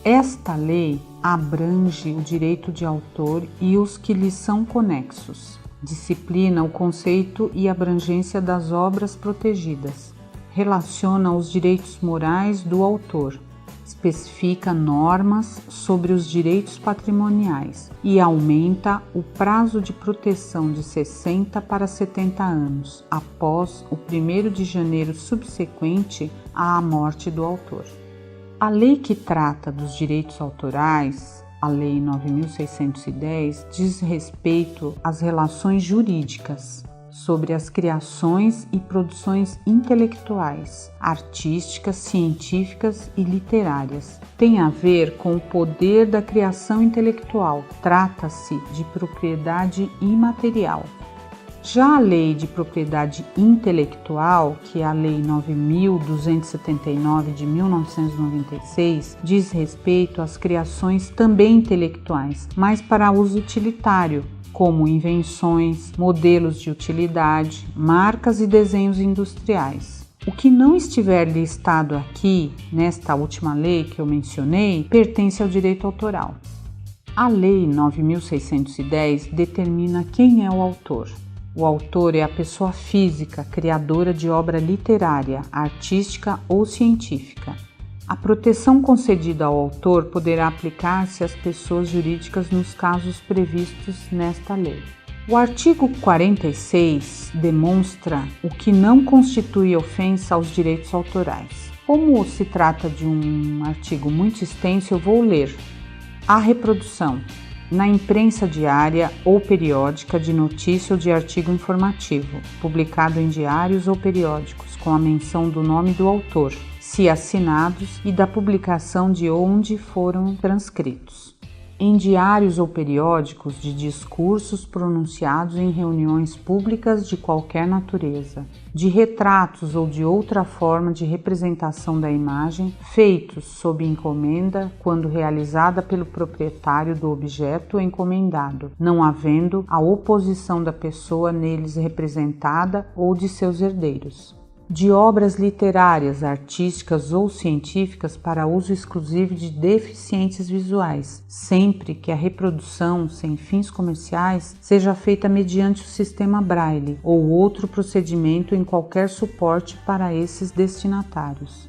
Esta lei abrange o direito de autor e os que lhe são conexos, disciplina o conceito e abrangência das obras protegidas, relaciona os direitos morais do autor, especifica normas sobre os direitos patrimoniais e aumenta o prazo de proteção de 60 para 70 anos, após o 1º de janeiro subsequente à morte do autor. A lei que trata dos direitos autorais, a Lei 9.610, diz respeito às relações jurídicas sobre as criações e produções intelectuais, artísticas, científicas e literárias. Tem a ver com o poder da criação intelectual. Trata-se de propriedade imaterial. Já a Lei de Propriedade Intelectual, que é a Lei 9.279 de 1996, diz respeito às criações também intelectuais, mas para uso utilitário, como invenções, modelos de utilidade, marcas e desenhos industriais. O que não estiver listado aqui, nesta última lei que eu mencionei, pertence ao direito autoral. A Lei 9.610 determina quem é o autor. O autor é a pessoa física, criadora de obra literária, artística ou científica. A proteção concedida ao autor poderá aplicar-se às pessoas jurídicas nos casos previstos nesta lei. O artigo 46 demonstra o que não constitui ofensa aos direitos autorais. Como se trata de um artigo muito extenso, eu vou ler. A reprodução na imprensa diária ou periódica de notícia ou de artigo informativo, publicado em diários ou periódicos, com a menção do nome do autor, se assinados, e da publicação de onde foram transcritos. Em diários ou periódicos de discursos pronunciados em reuniões públicas de qualquer natureza, de retratos ou de outra forma de representação da imagem, feitos sob encomenda quando realizada pelo proprietário do objeto encomendado, não havendo a oposição da pessoa neles representada ou de seus herdeiros. De obras literárias, artísticas ou científicas para uso exclusivo de deficientes visuais, sempre que a reprodução sem fins comerciais seja feita mediante o sistema Braille ou outro procedimento em qualquer suporte para esses destinatários.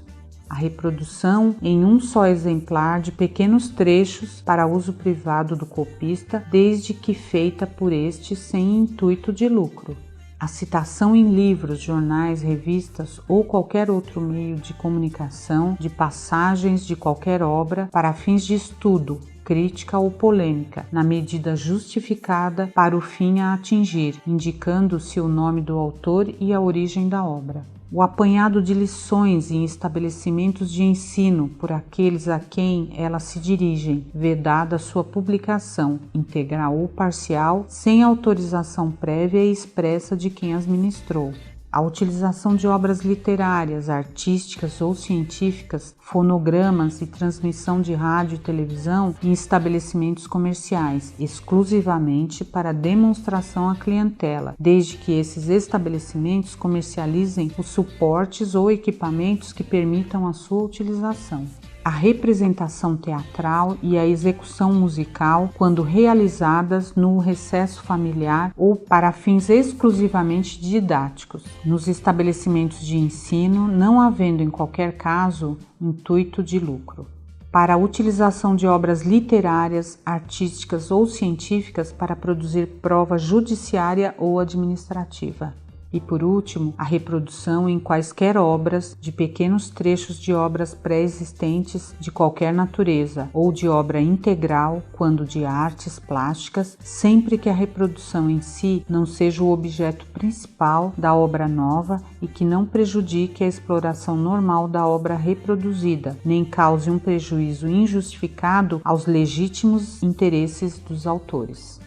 A reprodução em um só exemplar de pequenos trechos para uso privado do copista, desde que feita por este sem intuito de lucro. A citação em livros, jornais, revistas ou qualquer outro meio de comunicação de passagens de qualquer obra para fins de estudo, crítica ou polêmica, na medida justificada para o fim a atingir, indicando-se o nome do autor e a origem da obra. O apanhado de lições em estabelecimentos de ensino por aqueles a quem elas se dirigem, vedada sua publicação, integral ou parcial, sem autorização prévia e expressa de quem as ministrou. a utilização de obras literárias, artísticas ou científicas, fonogramas e transmissão de rádio e televisão em estabelecimentos comerciais, exclusivamente para demonstração à clientela, desde que esses estabelecimentos comercializem os suportes ou equipamentos que permitam a sua utilização. A representação teatral e a execução musical, quando realizadas no recesso familiar ou para fins exclusivamente didáticos, nos estabelecimentos de ensino, não havendo em qualquer caso intuito de lucro. Para a utilização de obras literárias, artísticas ou científicas para produzir prova judiciária ou administrativa. E por último, a reprodução em quaisquer obras de pequenos trechos de obras pré-existentes de qualquer natureza ou de obra integral, quando de artes plásticas, sempre que a reprodução em si não seja o objeto principal da obra nova e que não prejudique a exploração normal da obra reproduzida, nem cause um prejuízo injustificado aos legítimos interesses dos autores.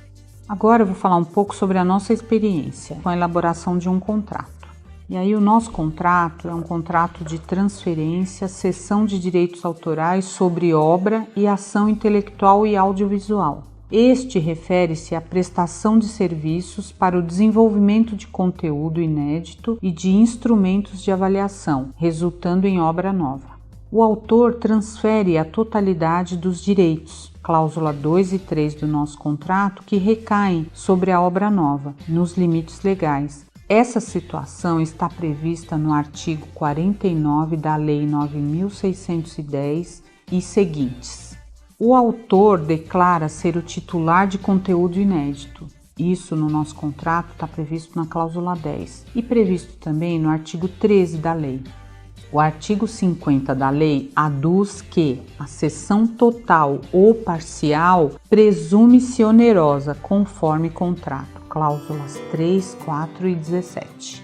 Agora eu vou falar um pouco sobre a nossa experiência com a elaboração de um contrato. E aí o nosso contrato é um contrato de transferência, cessão de direitos autorais sobre obra e ação intelectual e audiovisual. Este refere-se à prestação de serviços para o desenvolvimento de conteúdo inédito e de instrumentos de avaliação, resultando em obra nova. O autor transfere a totalidade dos direitos, cláusula 2 e 3 do nosso contrato, que recaem sobre a obra nova, nos limites legais. Essa situação está prevista no artigo 49 da Lei 9.610 e seguintes. O autor declara ser o titular de conteúdo inédito. Isso no nosso contrato está previsto na cláusula 10 e previsto também no artigo 13 da lei. O artigo 50 da lei aduz que a cessão total ou parcial presume-se onerosa conforme contrato, cláusulas 3, 4 e 17.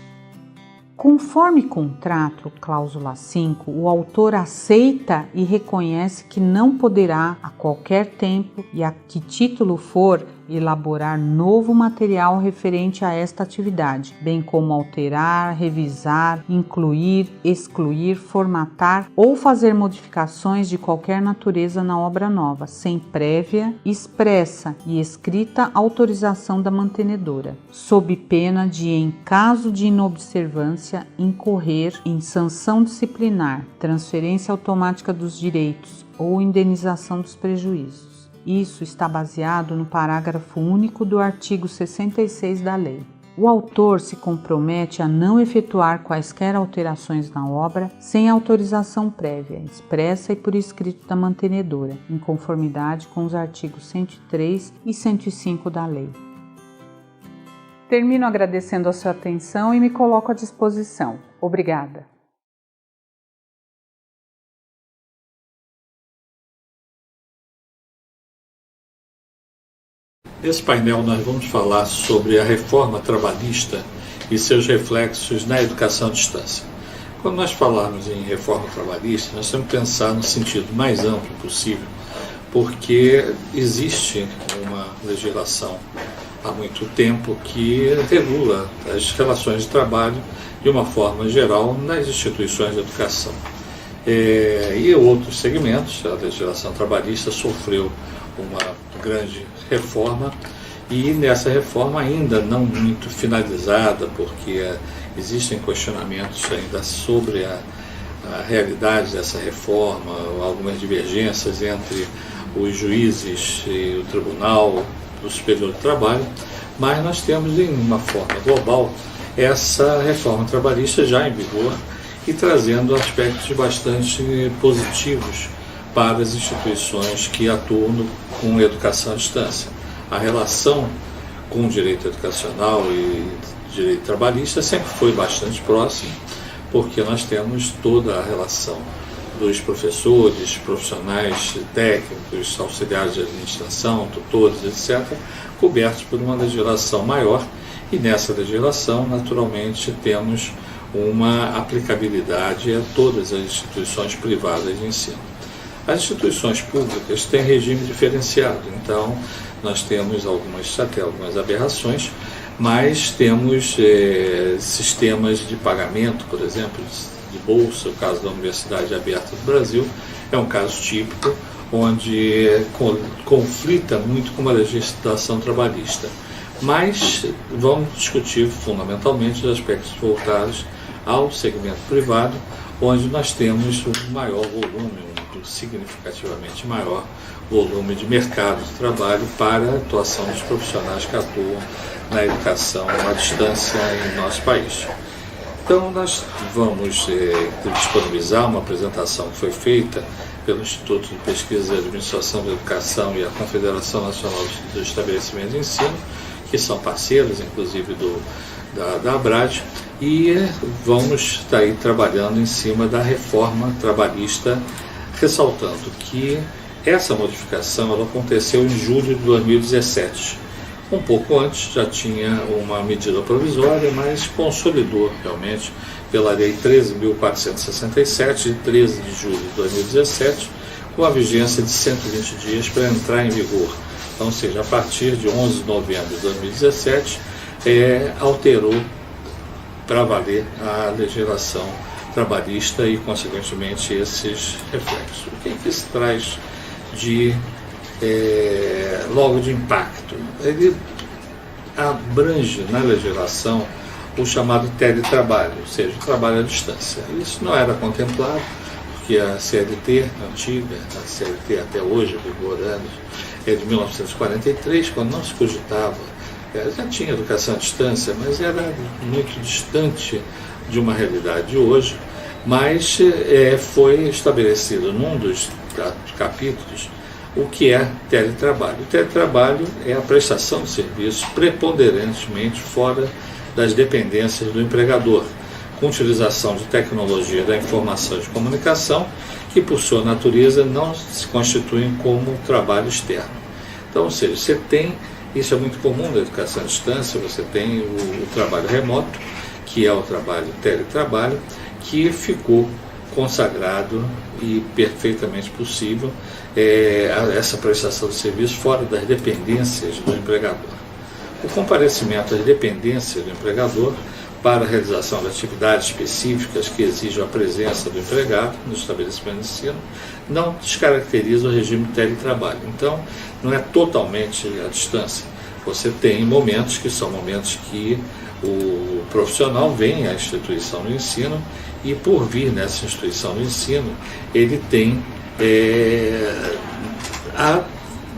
Conforme contrato, cláusula 5, o autor aceita e reconhece que não poderá, a qualquer tempo e a que título for, elaborar novo material referente a esta atividade, bem como alterar, revisar, incluir, excluir, formatar ou fazer modificações de qualquer natureza na obra nova, sem prévia, expressa e escrita autorização da mantenedora, sob pena de, em caso de inobservância, incorrer em sanção disciplinar, transferência automática dos direitos ou indenização dos prejuízos. Isso está baseado no parágrafo único do artigo 66 da lei. O autor se compromete a não efetuar quaisquer alterações na obra sem autorização prévia, expressa e por escrito da mantenedora, em conformidade com os artigos 103 e 105 da lei. Termino agradecendo a sua atenção e me coloco à disposição. Obrigada. Nesse painel nós vamos falar sobre a reforma trabalhista e seus reflexos na educação à distância. Quando nós falarmos em reforma trabalhista, nós temos que pensar no sentido mais amplo possível, porque existe uma legislação há muito tempo que regula as relações de trabalho de uma forma geral nas instituições de educação. E outros segmentos, a legislação trabalhista sofreu uma grande reforma e nessa reforma ainda não muito finalizada, porque existem questionamentos ainda sobre a realidade dessa reforma, algumas divergências entre os juízes e o Tribunal Superior do Trabalho, mas nós temos em uma forma global essa reforma trabalhista já em vigor e trazendo aspectos bastante positivos para as instituições que atuam com educação à distância. A relação com o direito educacional e direito trabalhista sempre foi bastante próxima, porque nós temos toda a relação dos professores, profissionais técnicos, auxiliares de administração, tutores, etc., cobertos por uma legislação maior, e nessa legislação, naturalmente, temos uma aplicabilidade a todas as instituições privadas de ensino. As instituições públicas têm regime diferenciado, então nós temos algumas aberrações, mas temos sistemas de pagamento, por exemplo, de bolsa. O caso da Universidade Aberta do Brasil é um caso típico, onde conflita muito com a legislação trabalhista. Mas vamos discutir fundamentalmente os aspectos voltados ao segmento privado, onde nós temos um maior volume, um significativamente maior volume de mercado de trabalho para a atuação dos profissionais que atuam na educação à distância em nosso país. Então nós vamos disponibilizar uma apresentação que foi feita pelo Instituto de Pesquisa e Administração da Educação e a Confederação Nacional dos Estabelecimentos de Ensino, que são parceiros, inclusive, da ABRAD, e vamos estar aí trabalhando em cima da reforma trabalhista, ressaltando que essa modificação ela aconteceu em julho de 2017. Um pouco antes já tinha uma medida provisória, mas consolidou realmente pela Lei 13.467, de 13 de julho de 2017, com a vigência de 120 dias para entrar em vigor. Então, ou seja, a partir de 11 de novembro de 2017, alterou para valer a legislação trabalhista e, consequentemente, esses reflexos. O que isso traz logo de impacto? Ele abrange na legislação o chamado teletrabalho, ou seja, o trabalho à distância. Isso não era contemplado, porque a CLT antiga, a CLT até hoje vigorando, é de 1943, quando não se cogitava, já tinha educação à distância, mas era muito distante de uma realidade de hoje, mas foi estabelecido num dos capítulos o que é teletrabalho. O teletrabalho é a prestação de serviços preponderantemente fora das dependências do empregador, com utilização de tecnologia da informação e de comunicação, que por sua natureza não se constituem como trabalho externo. Então, ou seja, você tem, isso é muito comum na educação à distância, você tem o trabalho remoto, que é o trabalho teletrabalho, que ficou consagrado e perfeitamente possível essa prestação de serviço fora das dependências do empregador. O comparecimento às dependências do empregador para a realização de atividades específicas que exijam a presença do empregado no estabelecimento de ensino não descaracteriza o regime de teletrabalho. Então, não é totalmente à distância. Você tem momentos que são momentos que o profissional vem à instituição do ensino e, por vir nessa instituição do ensino, ele tem a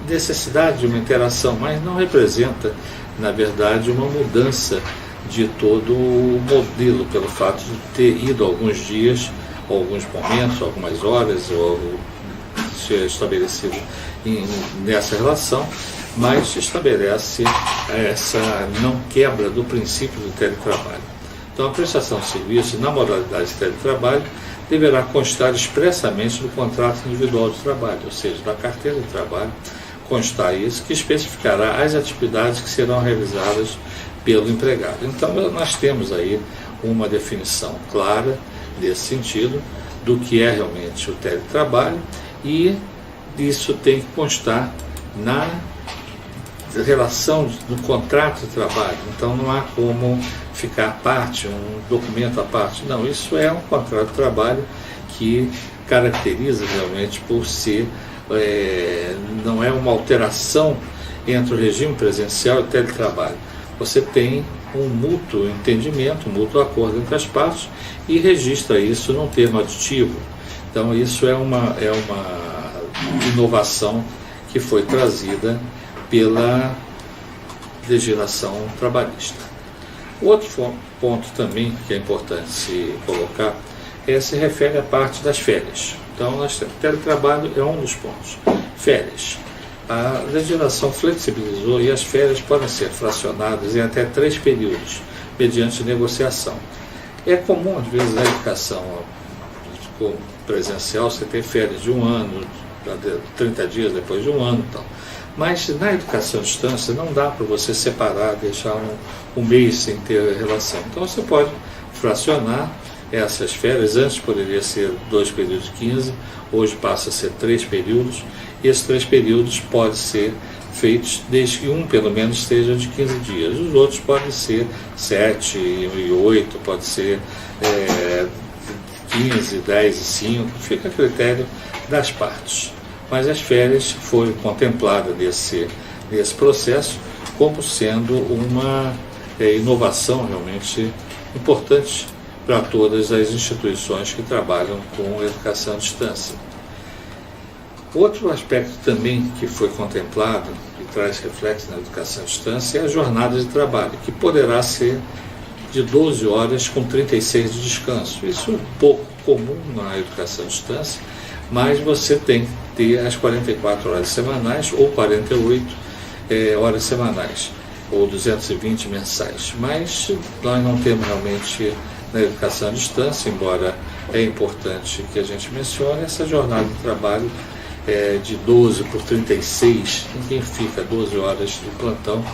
necessidade de uma interação, mas não representa, na verdade, uma mudança de todo o modelo, pelo fato de ter ido alguns dias, alguns momentos, algumas horas, ou ser estabelecido nessa relação, mas estabelece essa não quebra do princípio do teletrabalho. Então, a prestação de serviço na modalidade de teletrabalho deverá constar expressamente do contrato individual de trabalho, ou seja, da carteira de trabalho, constar isso, que especificará as atividades que serão realizadas pelo empregado. Então, nós temos aí uma definição clara desse sentido do que é realmente o teletrabalho, e isso tem que constar na relação do contrato de trabalho. Então, não há como ficar à parte, um documento à parte. Não, isso é um contrato de trabalho que caracteriza realmente por ser não é uma alteração entre o regime presencial e o teletrabalho. Você tem um mútuo entendimento, um mútuo acordo entre as partes e registra isso num termo aditivo. Então, isso é uma inovação que foi trazida pela legislação trabalhista. Outro ponto também que é importante se colocar se refere à parte das férias. Então, o teletrabalho é um dos pontos. Férias. A legislação flexibilizou e as férias podem ser fracionadas em até 3 períodos, mediante negociação. É comum, às vezes, na educação presencial, você ter férias de 1 ano, 30 dias depois de 1 ano e tal. Mas na educação à distância não dá para você separar, deixar um mês sem ter relação. Então você pode fracionar essas férias. Antes poderia ser 2 períodos de 15, hoje passa a ser 3 períodos. E esses 3 períodos podem ser feitos desde que um, pelo menos, seja de 15 dias. Os outros podem ser 7 e 8, pode ser 15, 10 e 5, fica a critério das partes. Mas as férias foram contempladas nesse processo como sendo uma inovação realmente importante para todas as instituições que trabalham com educação à distância. Outro aspecto também que foi contemplado e traz reflexo na educação à distância é a jornada de trabalho, que poderá ser de 12 horas com 36 de descanso. Isso é um pouco comum na educação à distância, mas você tem que ter as 44 horas semanais ou 48 horas semanais, ou 220 mensais. Mas nós não temos realmente na educação à distância, embora é importante que a gente mencione, essa jornada de trabalho de 12 por 36, ninguém fica 12 horas de plantão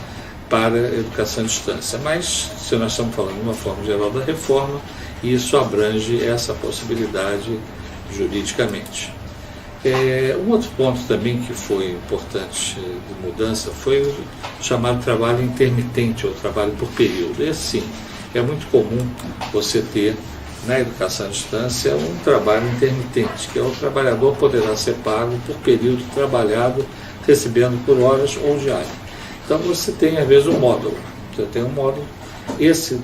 para a educação à distância. Mas, se nós estamos falando de uma forma geral da reforma, isso abrange essa possibilidade juridicamente. Um outro ponto também que foi importante de mudança foi o chamado trabalho intermitente, ou trabalho por período. E assim, é muito comum você ter na educação à distância um trabalho intermitente, que é o trabalhador poderá ser pago por período trabalhado, recebendo por horas ou diário. Então você tem às vezes um módulo, esse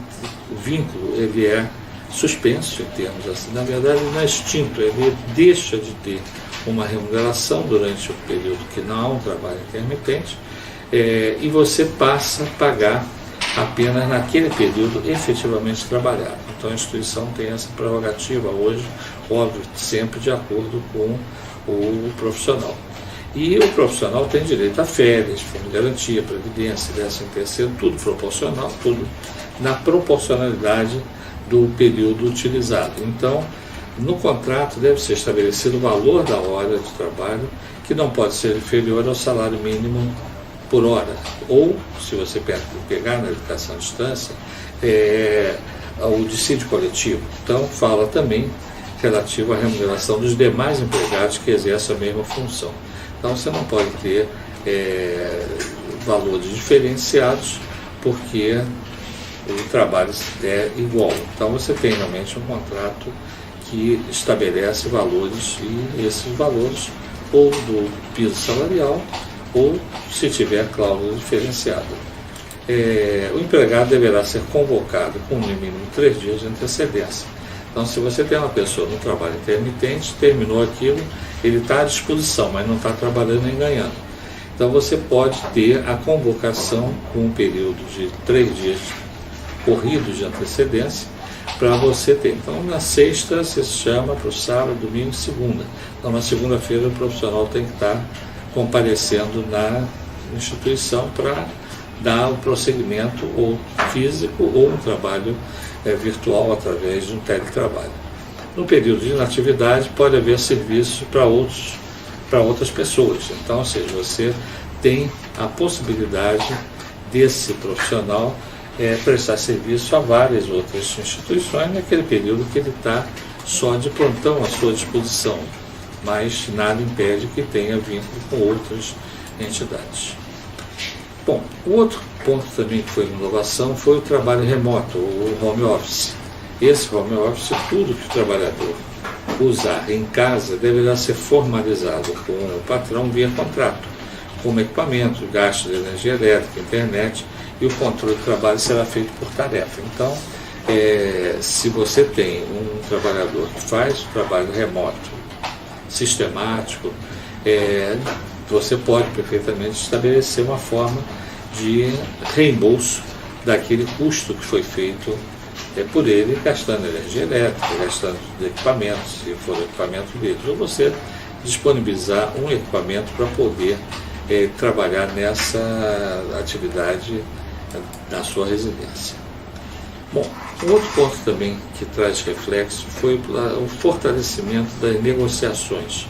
vínculo ele é suspenso em termos assim, na verdade não é extinto, ele deixa de ter uma remuneração durante o período que não há um trabalho intermitente, e você passa a pagar apenas naquele período efetivamente trabalhado. Então a instituição tem essa prerrogativa hoje, óbvio, sempre de acordo com o profissional. E o profissional tem direito a férias, fundo de garantia, previdência, 13º, tudo proporcional, tudo na proporcionalidade do período utilizado. Então, no contrato deve ser estabelecido o valor da hora de trabalho, que não pode ser inferior ao salário mínimo por hora. Ou, se você pegar na educação à distância, o dissídio coletivo. Então, fala também relativo à remuneração dos demais empregados que exercem a mesma função. Então, você não pode ter valores diferenciados, porque o trabalho é igual. Então, você tem realmente um contrato que estabelece valores, e esses valores ou do piso salarial ou se tiver cláusula diferenciada. O empregado deverá ser convocado com no mínimo 3 dias de antecedência. Então, se você tem uma pessoa no trabalho intermitente, terminou aquilo, ele está à disposição, mas não está trabalhando nem ganhando. Então, você pode ter a convocação com um período de 3 dias corridos de antecedência, para você ter. Então, na sexta, se chama para o sábado, domingo e segunda. Então, na segunda-feira, o profissional tem que estar comparecendo na instituição para dar o prosseguimento ou físico ou um trabalho virtual através de um teletrabalho. No período de inatividade, pode haver serviço para outras pessoas. Então, ou seja, você tem a possibilidade desse profissional prestar serviço a várias outras instituições naquele período que ele está só de plantão à sua disposição, mas nada impede que tenha vínculo com outras entidades. Bom, o outro ponto também que foi uma inovação foi o trabalho remoto, o home office. Esse home office, tudo que o trabalhador usar em casa deverá ser formalizado com o patrão via contrato, como equipamento, gasto de energia elétrica, internet, e o controle do trabalho será feito por tarefa. Então, se você tem um trabalhador que faz o trabalho remoto, sistemático, você pode perfeitamente estabelecer uma forma de reembolso daquele custo que foi feito por ele, gastando energia elétrica, gastando equipamentos, se for equipamento deles, ou você disponibilizar um equipamento para poder trabalhar nessa atividade na sua residência. Bom, outro ponto também que traz reflexo foi o fortalecimento das negociações.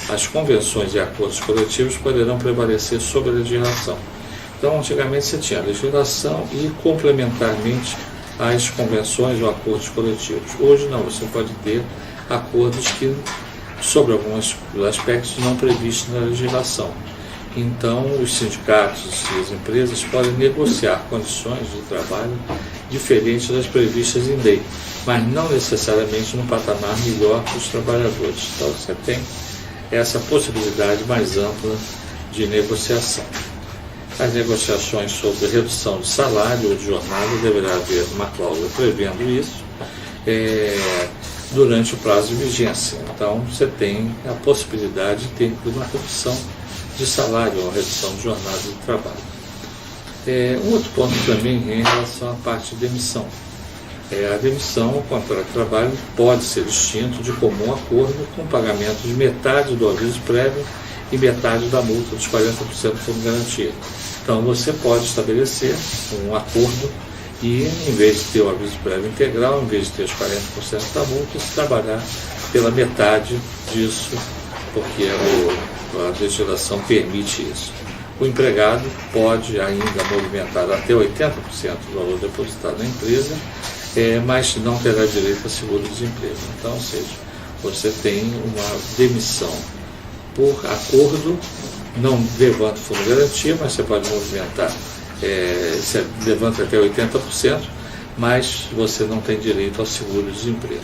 As convenções e acordos coletivos poderão prevalecer sobre a legislação. Então, antigamente você tinha a legislação e, complementarmente, as convenções ou acordos coletivos. Hoje não, você pode ter acordos que, sobre alguns aspectos não previstos na legislação. Então, os sindicatos e as empresas podem negociar condições de trabalho diferentes das previstas em lei, mas não necessariamente no patamar melhor que os trabalhadores. Então, você tem essa possibilidade mais ampla de negociação. As negociações sobre redução de salário ou de jornada deverá haver uma cláusula prevendo isso durante o prazo de vigência. Então, você tem a possibilidade de ter uma redução de salário ou redução de jornada de trabalho. Um outro ponto também em relação à parte de demissão. A demissão, o contrato de trabalho, pode ser extinto de comum acordo com pagamento de metade do aviso prévio e metade da multa dos 40% do fundo de garantia. Então, você pode estabelecer um acordo e, em vez de ter o aviso prévio integral, em vez de ter os 40% da multa, se trabalhar pela metade disso, porque a legislação permite isso. O empregado pode ainda movimentar até 80% do valor depositado na empresa, mas não terá direito a seguro-desemprego. Então, ou seja, você tem uma demissão por acordo, não levanta o fundo de garantia, mas você pode movimentar, você levanta até 80%, mas você não tem direito ao seguro-desemprego.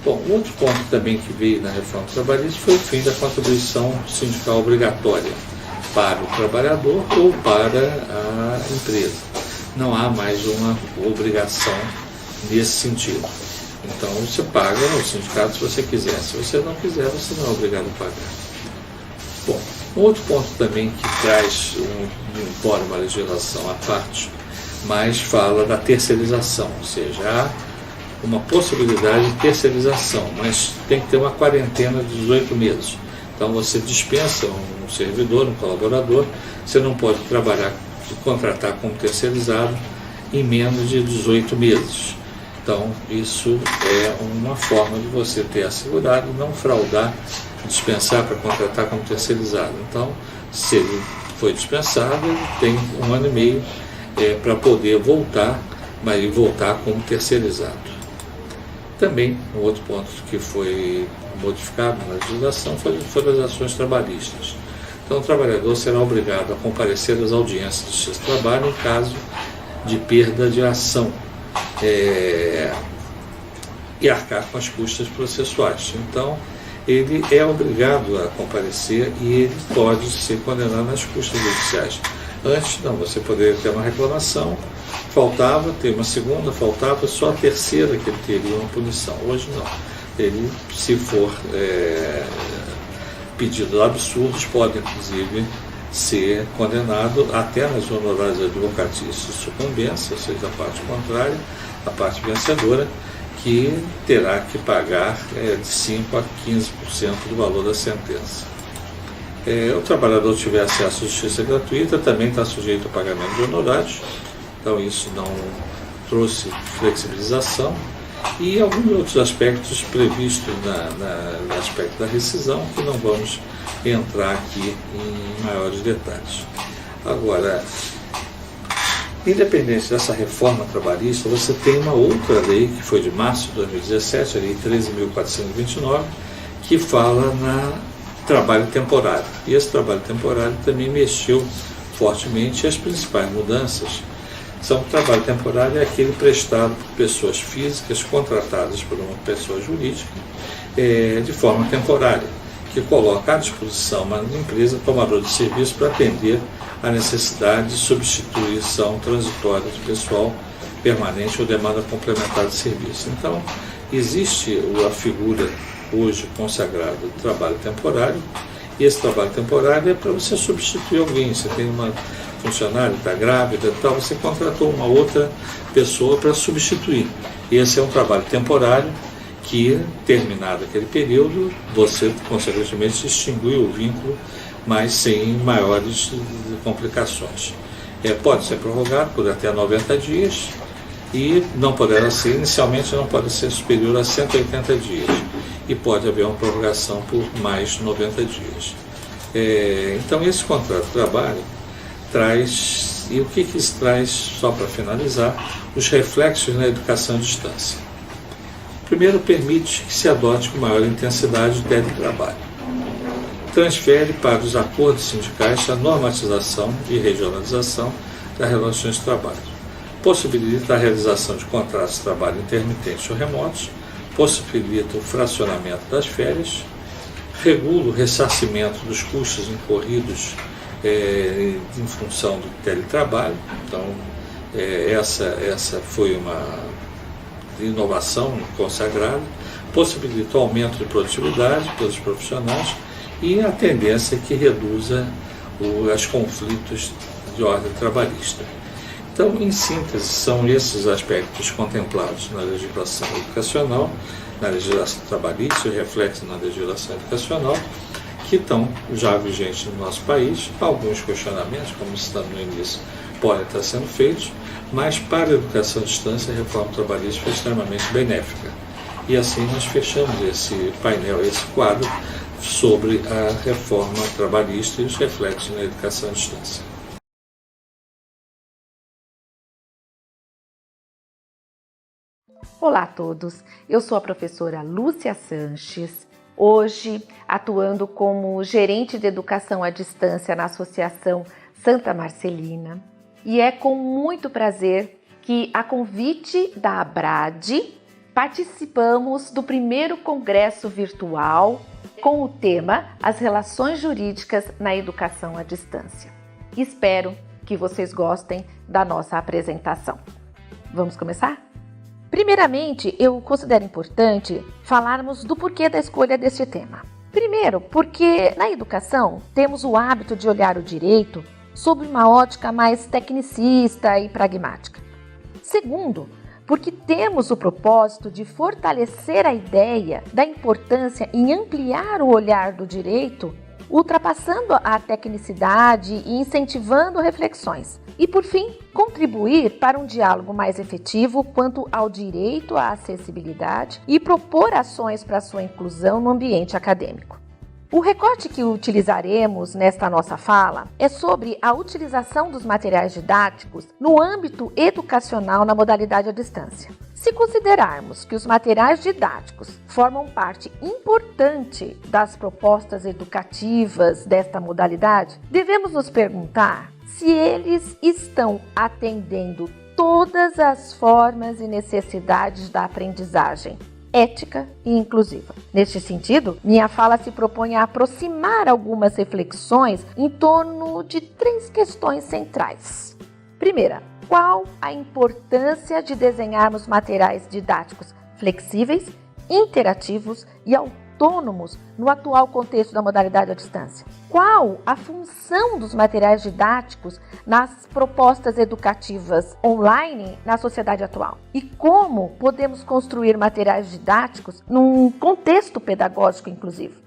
Bom, outro ponto também que veio na reforma trabalhista foi o fim da contribuição sindical obrigatória para o trabalhador ou para a empresa. Não há mais uma obrigação nesse sentido. Então, você paga no sindicato se você quiser. Se você não quiser, você não é obrigado a pagar. Bom, outro ponto também que traz, embora uma legislação à parte, mas fala da terceirização, ou seja, há uma possibilidade de terceirização, mas tem que ter uma quarentena de 18 meses. Então, você dispensa um servidor, um colaborador, você não pode contratar como terceirizado em menos de 18 meses. Então, isso é uma forma de você ter assegurado, não fraudar, dispensar para contratar como terceirizado. Então, se ele foi dispensado, ele tem 1 ano e meio para poder voltar, mas voltar como terceirizado. Também, um outro ponto que foi modificado na legislação foram as ações trabalhistas. Então, o trabalhador será obrigado a comparecer às audiências de justiça do trabalho em caso de perda de ação e arcar com as custas processuais. Então, ele é obrigado a comparecer e ele pode ser condenado nas custas judiciais. Antes, não, você poderia ter uma reclamação, faltava, ter uma segunda, faltava, só a terceira que ele teria uma punição. Hoje não. Ele, se for pedidos absurdos, pode inclusive ser condenado até nas honorárias advocatícias de sucumbência, ou seja, a parte contrária, a parte vencedora, que terá que pagar de 5% a 15% do valor da sentença. O trabalhador tiver acesso à justiça gratuita também está sujeito a pagamento de honorários, então isso não trouxe flexibilização, e alguns outros aspectos previstos no aspecto da rescisão, que não vamos entrar aqui em maiores detalhes. Agora, independente dessa reforma trabalhista, você tem uma outra lei, que foi de março de 2017, a Lei 13.429, que fala na trabalho temporário. E esse trabalho temporário também mexeu fortemente. As principais mudanças são que o trabalho temporário é aquele prestado por pessoas físicas contratadas por uma pessoa jurídica de forma temporária, que coloca à disposição uma empresa tomadora de serviço para atender a necessidade de substituição transitória de pessoal permanente ou demanda complementar de serviço. Então, existe a figura hoje consagrada do trabalho temporário, e esse trabalho temporário é para você substituir alguém. Você tem uma funcionária que está grávida, então você contratou uma outra pessoa para substituir. Esse é um trabalho temporário que, terminado aquele período, você, consequentemente, extinguiu o vínculo, mas sem maiores complicações. Pode ser prorrogado por até 90 dias e não poderá ser, inicialmente não pode ser superior a 180 dias e pode haver uma prorrogação por mais 90 dias. Então, esse contrato de trabalho traz, e o que isso traz, só para finalizar, os reflexos na educação à distância. Primeiro, permite que se adote com maior intensidade o teletrabalho. transfere para os acordos sindicais a normatização e regionalização das relações de trabalho. Possibilita a realização de contratos de trabalho intermitentes ou remotos, possibilita o fracionamento das férias, regula o ressarcimento dos custos incorridos em função do teletrabalho. Então, essa foi uma inovação consagrada, possibilita o aumento de produtividade pelos profissionais e a tendência que reduza os conflitos de ordem trabalhista. Então, em síntese, são esses aspectos contemplados na legislação educacional, na legislação trabalhista e reflexos na legislação educacional, que estão já vigentes no nosso país. Alguns questionamentos, como citamos no início, podem estar sendo feitos, mas para a educação à distância, a reforma trabalhista foi extremamente benéfica. E assim nós fechamos esse painel, esse quadro, sobre a reforma trabalhista e os reflexos na educação à distância. Olá a todos, eu sou a professora Lúcia Sanches, hoje atuando como gerente de educação à distância na Associação Santa Marcelina, e é com muito prazer que, a convite da ABRAD, participamos do primeiro congresso virtual com o tema As Relações Jurídicas na Educação à Distância. Espero que vocês gostem da nossa apresentação. Vamos começar? Primeiramente, eu considero importante falarmos do porquê da escolha deste tema. Primeiro, porque na educação temos o hábito de olhar o direito sob uma ótica mais tecnicista e pragmática. Segundo, porque temos o propósito de fortalecer a ideia da importância em ampliar o olhar do direito, ultrapassando a tecnicidade e incentivando reflexões. E, por fim, contribuir para um diálogo mais efetivo quanto ao direito à acessibilidade e propor ações para sua inclusão no ambiente acadêmico. O recorte que utilizaremos nesta nossa fala é sobre a utilização dos materiais didáticos no âmbito educacional na modalidade à distância. Se considerarmos que os materiais didáticos formam parte importante das propostas educativas desta modalidade, devemos nos perguntar se eles estão atendendo todas as formas e necessidades da aprendizagem ética e inclusiva. Neste sentido, minha fala se propõe a aproximar algumas reflexões em torno de 3 questões centrais. Primeira, qual a importância de desenharmos materiais didáticos flexíveis, interativos e autônomos no atual contexto da modalidade à distância? Qual a função dos materiais didáticos nas propostas educativas online na sociedade atual? E como podemos construir materiais didáticos num contexto pedagógico inclusivo?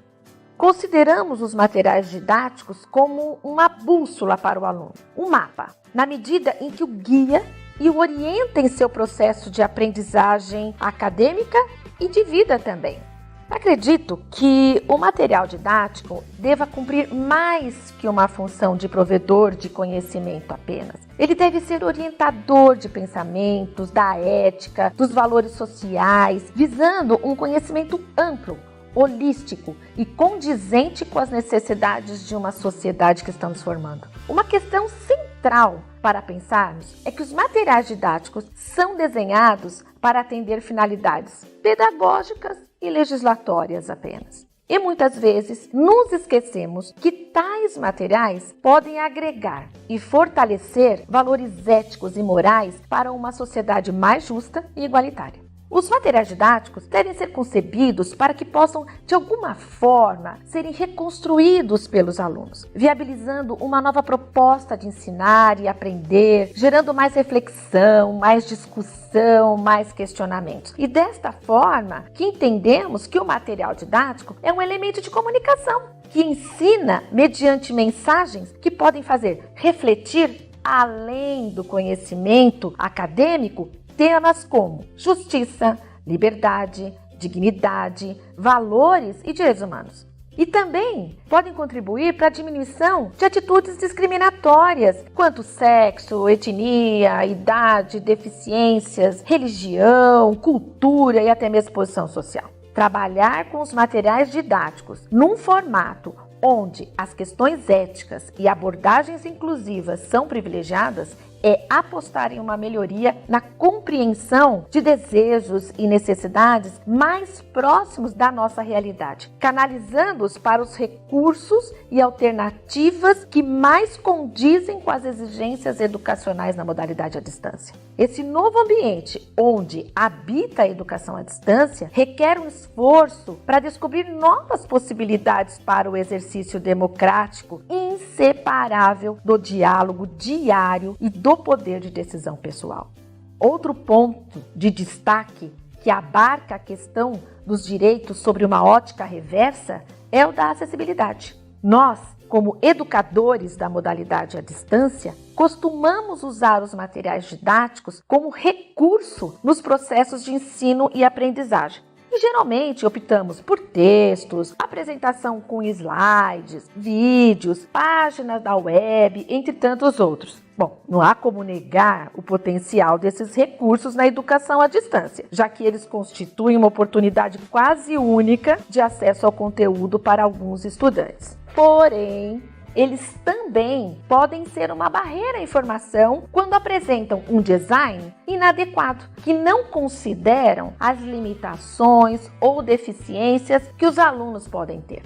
Consideramos os materiais didáticos como uma bússola para o aluno, um mapa, na medida em que o guia e o orienta em seu processo de aprendizagem acadêmica e de vida também. Acredito que o material didático deva cumprir mais que uma função de provedor de conhecimento apenas. Ele deve ser orientador de pensamentos, da ética, dos valores sociais, visando um conhecimento amplo, holístico e condizente com as necessidades de uma sociedade que estamos formando. Uma questão central para pensarmos é que os materiais didáticos são desenhados para atender finalidades pedagógicas e legislatórias apenas. E muitas vezes nos esquecemos que tais materiais podem agregar e fortalecer valores éticos e morais para uma sociedade mais justa e igualitária. Os materiais didáticos devem ser concebidos para que possam, de alguma forma, serem reconstruídos pelos alunos, viabilizando uma nova proposta de ensinar e aprender, gerando mais reflexão, mais discussão, mais questionamentos. E desta forma que entendemos que o material didático é um elemento de comunicação, que ensina mediante mensagens que podem fazer refletir, além do conhecimento acadêmico, temas como justiça, liberdade, dignidade, valores e direitos humanos. E também podem contribuir para a diminuição de atitudes discriminatórias quanto sexo, etnia, idade, deficiências, religião, cultura e até mesmo posição social. Trabalhar com os materiais didáticos num formato onde as questões éticas e abordagens inclusivas são privilegiadas, é apostar em uma melhoria na compreensão de desejos e necessidades mais próximos da nossa realidade, canalizando-os para os recursos e alternativas que mais condizem com as exigências educacionais na modalidade à distância. Esse novo ambiente onde habita a educação à distância requer um esforço para descobrir novas possibilidades para o exercício democrático inseparável do diálogo diário e do poder de decisão pessoal. Outro ponto de destaque que abarca a questão dos direitos sobre uma ótica reversa é o da acessibilidade. Nós, como educadores da modalidade à distância, costumamos usar os materiais didáticos como recurso nos processos de ensino e aprendizagem. E geralmente optamos por textos, apresentação com slides, vídeos, páginas da web, entre tantos outros. Bom, não há como negar o potencial desses recursos na educação à distância, já que eles constituem uma oportunidade quase única de acesso ao conteúdo para alguns estudantes. Porém, eles também podem ser uma barreira à informação quando apresentam um design inadequado, que não consideram as limitações ou deficiências que os alunos podem ter.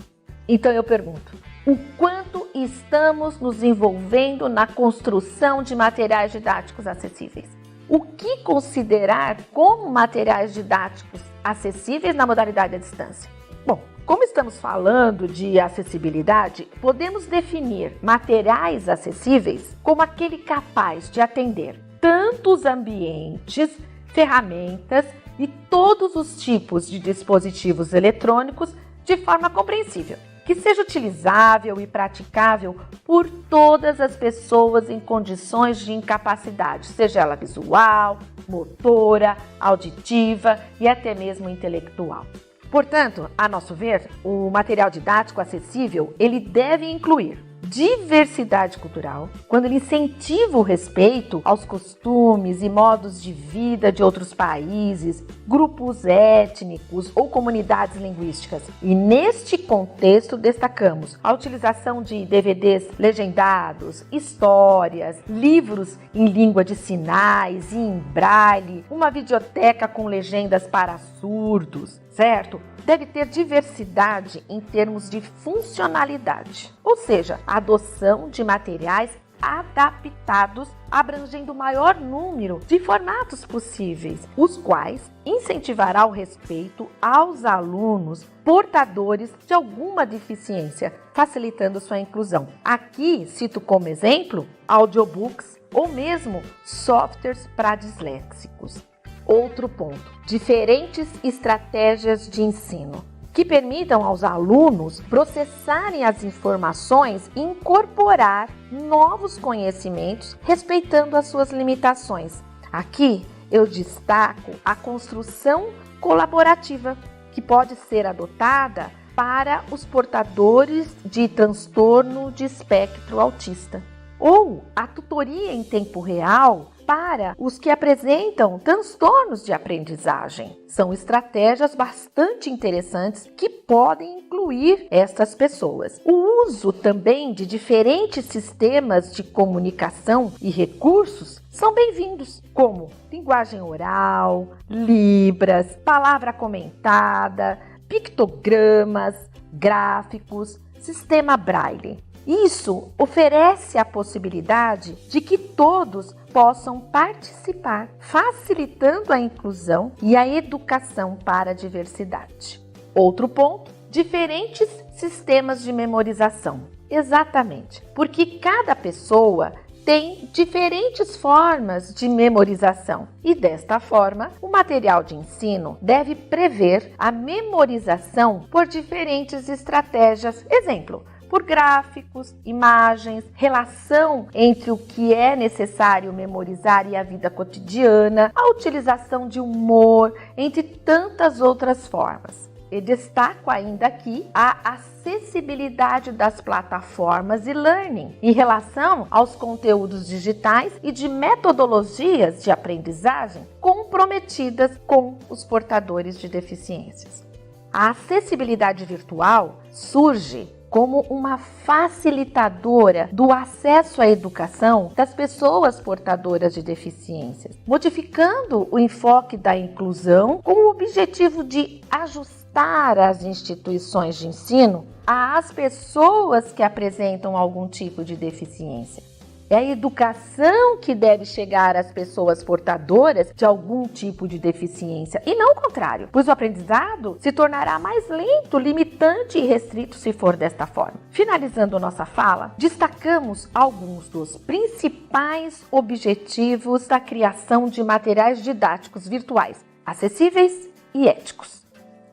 Então eu pergunto, o quanto estamos nos envolvendo na construção de materiais didáticos acessíveis? O que considerar como materiais didáticos acessíveis na modalidade à distância? Bom, como estamos falando de acessibilidade, podemos definir materiais acessíveis como aquele capaz de atender tanto os ambientes, ferramentas e todos os tipos de dispositivos eletrônicos de forma compreensível, que seja utilizável e praticável por todas as pessoas em condições de incapacidade, seja ela visual, motora, auditiva e até mesmo intelectual. Portanto, a nosso ver, o material didático acessível, ele deve incluir diversidade cultural, quando ele incentiva o respeito aos costumes e modos de vida de outros países, grupos étnicos ou comunidades linguísticas. E neste contexto destacamos a utilização de DVDs legendados, histórias, livros em língua de sinais e em braille, uma videoteca com legendas para surdos, certo? Deve ter diversidade em termos de funcionalidade, ou seja, a adoção de materiais adaptados abrangendo o maior número de formatos possíveis, os quais incentivará o respeito aos alunos portadores de alguma deficiência, facilitando sua inclusão. Aqui cito como exemplo audiobooks ou mesmo softwares para disléxicos. Outro ponto, diferentes estratégias de ensino que permitam aos alunos processarem as informações e incorporar novos conhecimentos, respeitando as suas limitações. Aqui eu destaco a construção colaborativa, que pode ser adotada para os portadores de transtorno de espectro autista, ou a tutoria em tempo real para os que apresentam transtornos de aprendizagem. São estratégias bastante interessantes que podem incluir estas pessoas. O uso também de diferentes sistemas de comunicação e recursos são bem-vindos, como linguagem oral, libras, palavra comentada, pictogramas, gráficos, sistema braille. Isso oferece a possibilidade de que todos possam participar, facilitando a inclusão e a educação para a diversidade. Outro ponto, diferentes sistemas de memorização. Exatamente, porque cada pessoa tem diferentes formas de memorização e, desta forma, o material de ensino deve prever a memorização por diferentes estratégias. Exemplo, por gráficos, imagens, relação entre o que é necessário memorizar e a vida cotidiana, a utilização de humor, entre tantas outras formas. E destaco ainda aqui a acessibilidade das plataformas e learning em relação aos conteúdos digitais e de metodologias de aprendizagem comprometidas com os portadores de deficiências. A acessibilidade virtual surge como uma facilitadora do acesso à educação das pessoas portadoras de deficiências, modificando o enfoque da inclusão com o objetivo de ajustar as instituições de ensino às pessoas que apresentam algum tipo de deficiência. É a educação que deve chegar às pessoas portadoras de algum tipo de deficiência e não o contrário, pois o aprendizado se tornará mais lento, limitante e restrito se for desta forma. Finalizando nossa fala, destacamos alguns dos principais objetivos da criação de materiais didáticos virtuais, acessíveis e éticos.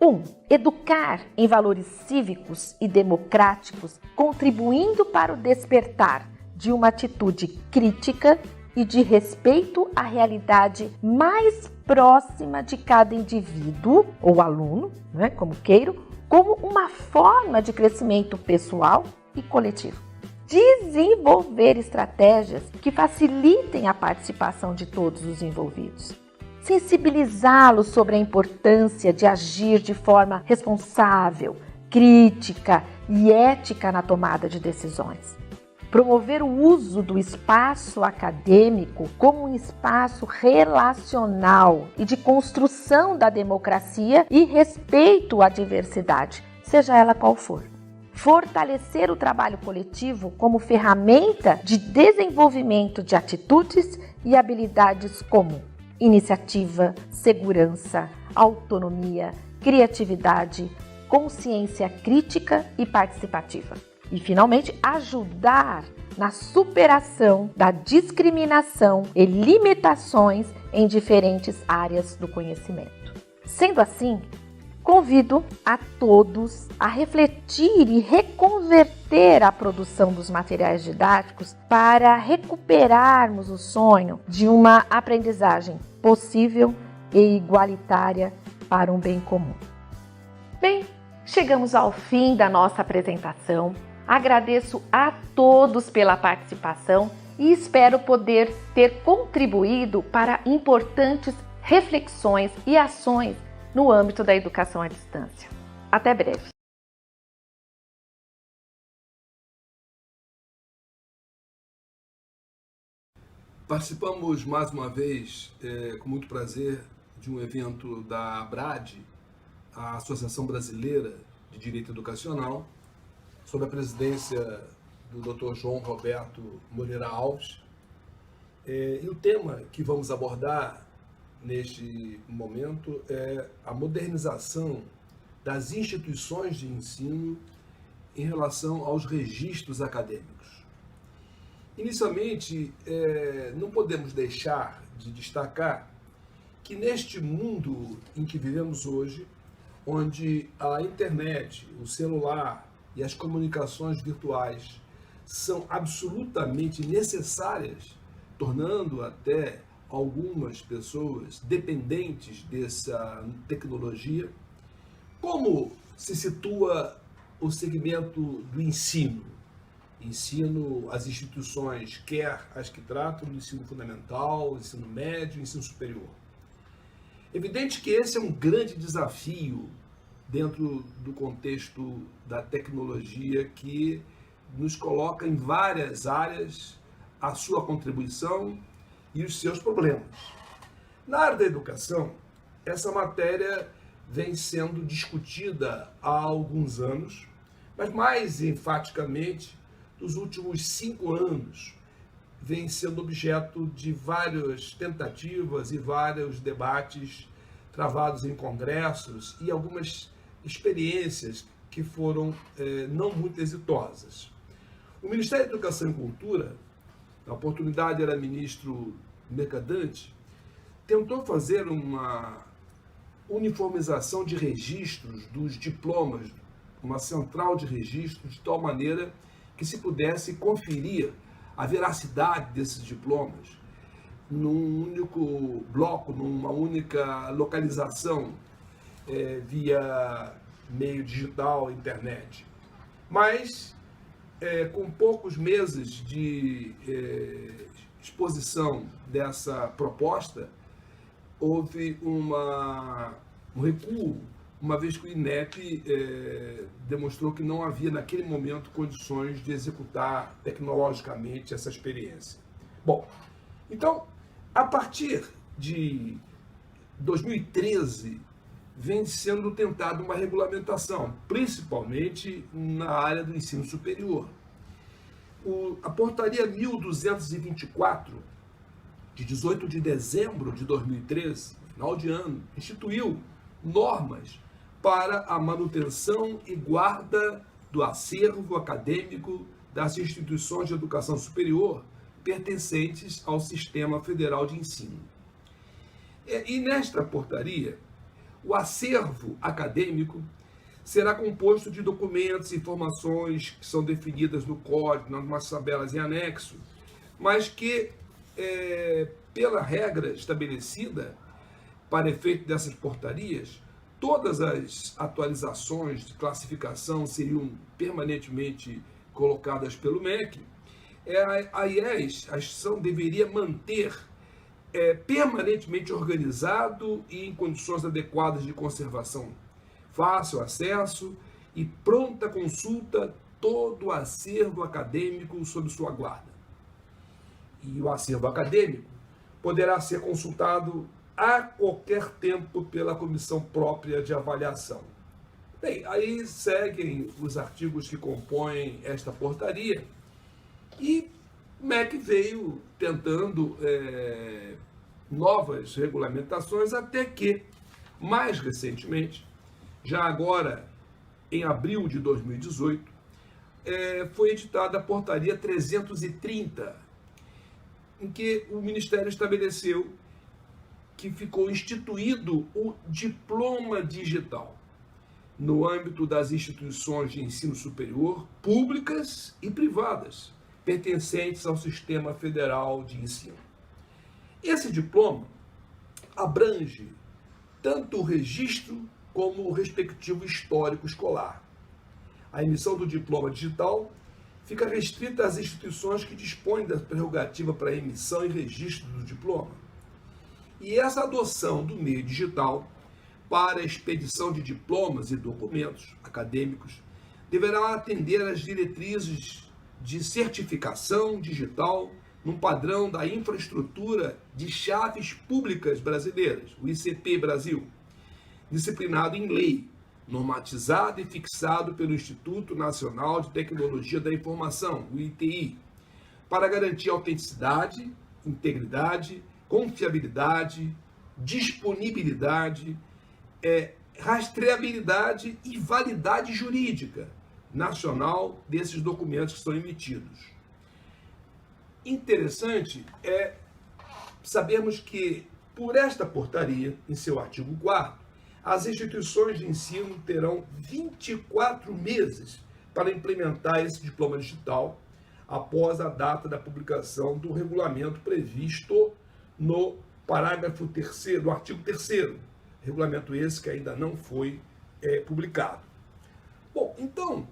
1. Educar em valores cívicos e democráticos, contribuindo para o despertar de uma atitude crítica e de respeito à realidade mais próxima de cada indivíduo ou aluno, como queiram, como uma forma de crescimento pessoal e coletivo. Desenvolver estratégias que facilitem a participação de todos os envolvidos. Sensibilizá-los sobre a importância de agir de forma responsável, crítica e ética na tomada de decisões. Promover o uso do espaço acadêmico como um espaço relacional e de construção da democracia e respeito à diversidade, seja ela qual for. Fortalecer o trabalho coletivo como ferramenta de desenvolvimento de atitudes e habilidades como iniciativa, segurança, autonomia, criatividade, consciência crítica e participativa. E, finalmente, ajudar na superação da discriminação e limitações em diferentes áreas do conhecimento. Sendo assim, convido a todos a refletir e reconverter a produção dos materiais didáticos para recuperarmos o sonho de uma aprendizagem possível e igualitária para um bem comum. Bem, chegamos ao fim da nossa apresentação. Agradeço a todos pela participação e espero poder ter contribuído para importantes reflexões e ações no âmbito da educação à distância. Até breve! Participamos mais uma vez, com muito prazer, de um evento da ABRAD, a Associação Brasileira de Direito Educacional, sob a presidência do Dr. João Roberto Moreira Alves. E o tema que vamos abordar neste momento é a modernização das instituições de ensino em relação aos registros acadêmicos. Inicialmente, não podemos deixar de destacar que neste mundo em que vivemos hoje, onde a internet, o celular e as comunicações virtuais são absolutamente necessárias, tornando até algumas pessoas dependentes dessa tecnologia, como se situa o segmento do ensino? Ensino, as instituições, quer as que tratam do ensino fundamental, ensino médio, ensino superior. Evidente que esse é um grande desafio dentro do contexto da tecnologia que nos coloca em várias áreas a sua contribuição e os seus problemas. Na área da educação, essa matéria vem sendo discutida há alguns anos, mas mais enfaticamente, nos últimos 5 anos, vem sendo objeto de várias tentativas e vários debates travados em congressos e algumas experiências que foram não muito exitosas. O Ministério da Educação e Cultura, na oportunidade era ministro Mercadante, tentou fazer uma uniformização de registros dos diplomas, uma central de registros, de tal maneira que se pudesse conferir a veracidade desses diplomas num único bloco, numa única localização, via meio digital, internet. Mas, com poucos meses de exposição dessa proposta, houve um recuo uma vez que o INEP demonstrou que não havia naquele momento condições de executar tecnologicamente essa experiência. Bom, então, a partir de 2013, vem sendo tentada uma regulamentação, principalmente na área do ensino superior. A Portaria 1224, de 18 de dezembro de 2013, final de ano, instituiu normas para a manutenção e guarda do acervo acadêmico das instituições de educação superior pertencentes ao Sistema Federal de Ensino. E nesta portaria, o acervo acadêmico será composto de documentos e informações que são definidas no código, nas tabelas em anexo, mas que, pela regra estabelecida para efeito dessas portarias, todas as atualizações de classificação seriam permanentemente colocadas pelo MEC. A IES, a instituição, deveria manter permanentemente organizado e em condições adequadas de conservação, fácil acesso e pronta consulta todo o acervo acadêmico sob sua guarda. E o acervo acadêmico poderá ser consultado a qualquer tempo pela comissão própria de avaliação. Bem, aí seguem os artigos que compõem esta portaria e o MEC veio tentando novas regulamentações até que, mais recentemente, já agora em abril de 2018, foi editada a Portaria 330, em que o Ministério estabeleceu que ficou instituído o diploma digital no âmbito das instituições de ensino superior, públicas e privadas, pertencentes ao Sistema Federal de Ensino. Esse diploma abrange tanto o registro como o respectivo histórico escolar. A emissão do diploma digital fica restrita às instituições que dispõem da prerrogativa para a emissão e registro do diploma. E essa adoção do meio digital para a expedição de diplomas e documentos acadêmicos deverá atender às diretrizes de certificação digital num padrão da infraestrutura de chaves públicas brasileiras, o ICP Brasil, disciplinado em lei, normatizado e fixado pelo Instituto Nacional de Tecnologia da Informação, o ITI, para garantir autenticidade, integridade, confiabilidade, disponibilidade, rastreabilidade e validade jurídica nacional desses documentos que são emitidos. Interessante é sabermos que, por esta portaria, em seu artigo 4º, as instituições de ensino terão 24 meses para implementar esse diploma digital após a data da publicação do regulamento previsto no parágrafo 3º, do artigo 3º, regulamento esse que ainda não foi publicado. Bom, então,